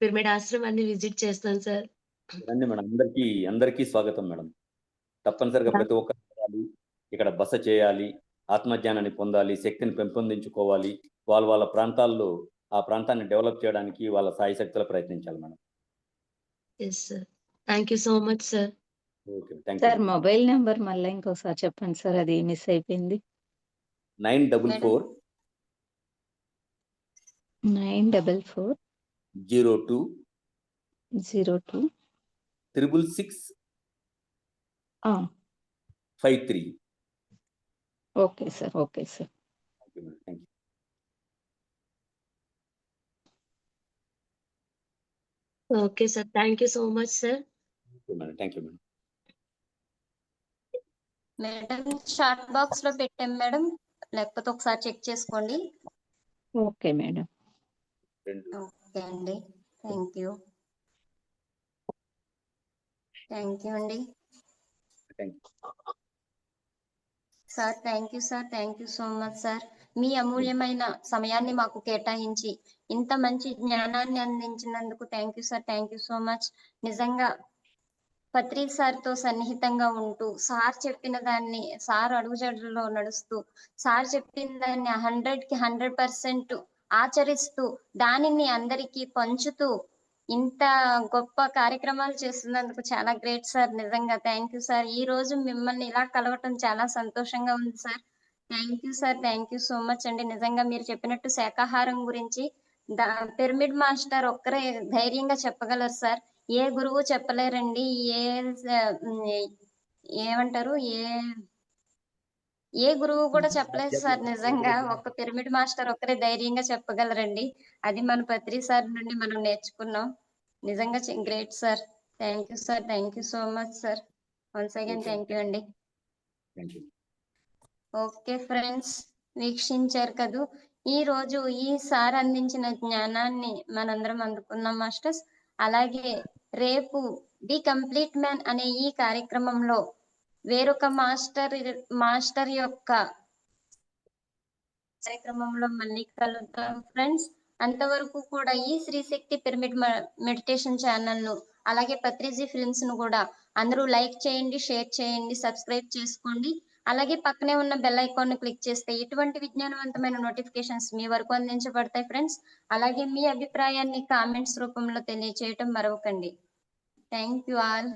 పిరమిడ్ ఆశ్రమాన్ని విజిట్ చేస్తాను సార్. రండి మేడం. అందరికీ స్వాగతం మేడం. తప్పనిసరిగా ప్రతి ఒక్కరు రావాలి, ఇక్కడ బస చేయాలి, ఆత్మజ్ఞానాన్ని పొందాలి, శక్తిని పెంపొందించుకోవాలి, వాళ్ళ ప్రాంతాల్లో ఆ ప్రాంతాన్ని డెవలప్ చేయడానికి వాళ్ళ సాయశక్తులు ప్రయత్నించాలి madam. Yes sir. Thank you so much sir. Okay. Thank you sir madam. Mobile number మళ్ళీ ఇంకోసారి చెప్పండి సార్, అది మిస్ అయిపోయింది. 944 944 02 02 666 53. Okay sir. Okay sir. Thank you madam. Thank you. Okay sir. Thank you so much sir. Madam. Thank you madam. Madam chat box లో పెట్టాం మేడం, లేకపోతే ఒకసారి చెక్ చేసుకోండి. Okay madam. ఓకే అండి. Thank you. థ్యాంక్ యూ అండి. Thank you. Sir thank you sir. Thank you so much sir. మీ అమూల్యమైన సమయాన్ని మాకు కేటాయించి ఇంత మంచి జ్ఞానాన్ని అందించినందుకు thank you sir. Thank you so much. నిజంగా పత్రి సార్తో సన్నిహితంగా ఉంటూ, సార్ చెప్పిన దాన్ని, సార్ అడుగుజాడల్లో నడుస్తూ, సార్ చెప్పిన దాన్ని 100కి 100% ఆచరిస్తూ, దానిని అందరికీ పంచుతూ ఇంత గొప్ప కార్యక్రమాలు చేస్తున్నందుకు చాలా గ్రేట్ సార్. నిజంగా థ్యాంక్ యూ సార్. ఈ రోజు మిమ్మల్ని ఇలా కలవటం చాలా సంతోషంగా ఉంది sir. Thank you sir. Thank you so much అండి. నిజంగా మీరు చెప్పినట్టు శాకాహారం గురించి పిరమిడ్ మాస్టర్ ఒక్కరే ధైర్యంగా చెప్పగలరు సార్. ఏ గురువు చెప్పలేరండి. ఏమంటారు, ఏ గురువు కూడా చెప్పలేదు సార్. నిజంగా ఒక్క పిరమిడ్ మాస్టర్ ఒక్కరే ధైర్యంగా చెప్పగలరండి. అది మన పత్రి సార్ నుండి మనం నేర్చుకున్నాం. నిజంగా great sir. Thank you sir. Thank you so much sir. Once again thank you అండి. Thank you. ఓకే ఫ్రెండ్స్, వీక్షించారు కదూ ఈ రోజు ఈ సార్ అందించిన జ్ఞానాన్ని మనందరం అందుకున్నాం మాస్టర్స్. అలాగే రేపు ది కంప్లీట్ మ్యాన్ అనే ఈ కార్యక్రమంలో వేరొక మాస్టర్ యొక్క కార్యక్రమంలో మళ్ళీ కలుద్దాం ఫ్రెండ్స్. అంతవరకు కూడా ఈ శ్రీశక్తి పిరమిడ్ మెడిటేషన్ ఛానల్ ను, అలాగే పత్రిజీ ఫిల్మ్స్ ను కూడా అందరూ లైక్ చేయండి, షేర్ చేయండి, సబ్స్క్రైబ్ చేసుకోండి. అలాగే పక్కనే ఉన్న బెల్ ఐకాన్ ను క్లిక్ చేస్తే ఇటువంటి విజ్ఞానవంతమైన నోటిఫికేషన్స్ మీ వరకు అందించబడతాయి ఫ్రెండ్స్. అలాగే మీ అభిప్రాయాన్ని కామెంట్స్ రూపంలో తెలియచేయటం మరవకండి. Thank you all.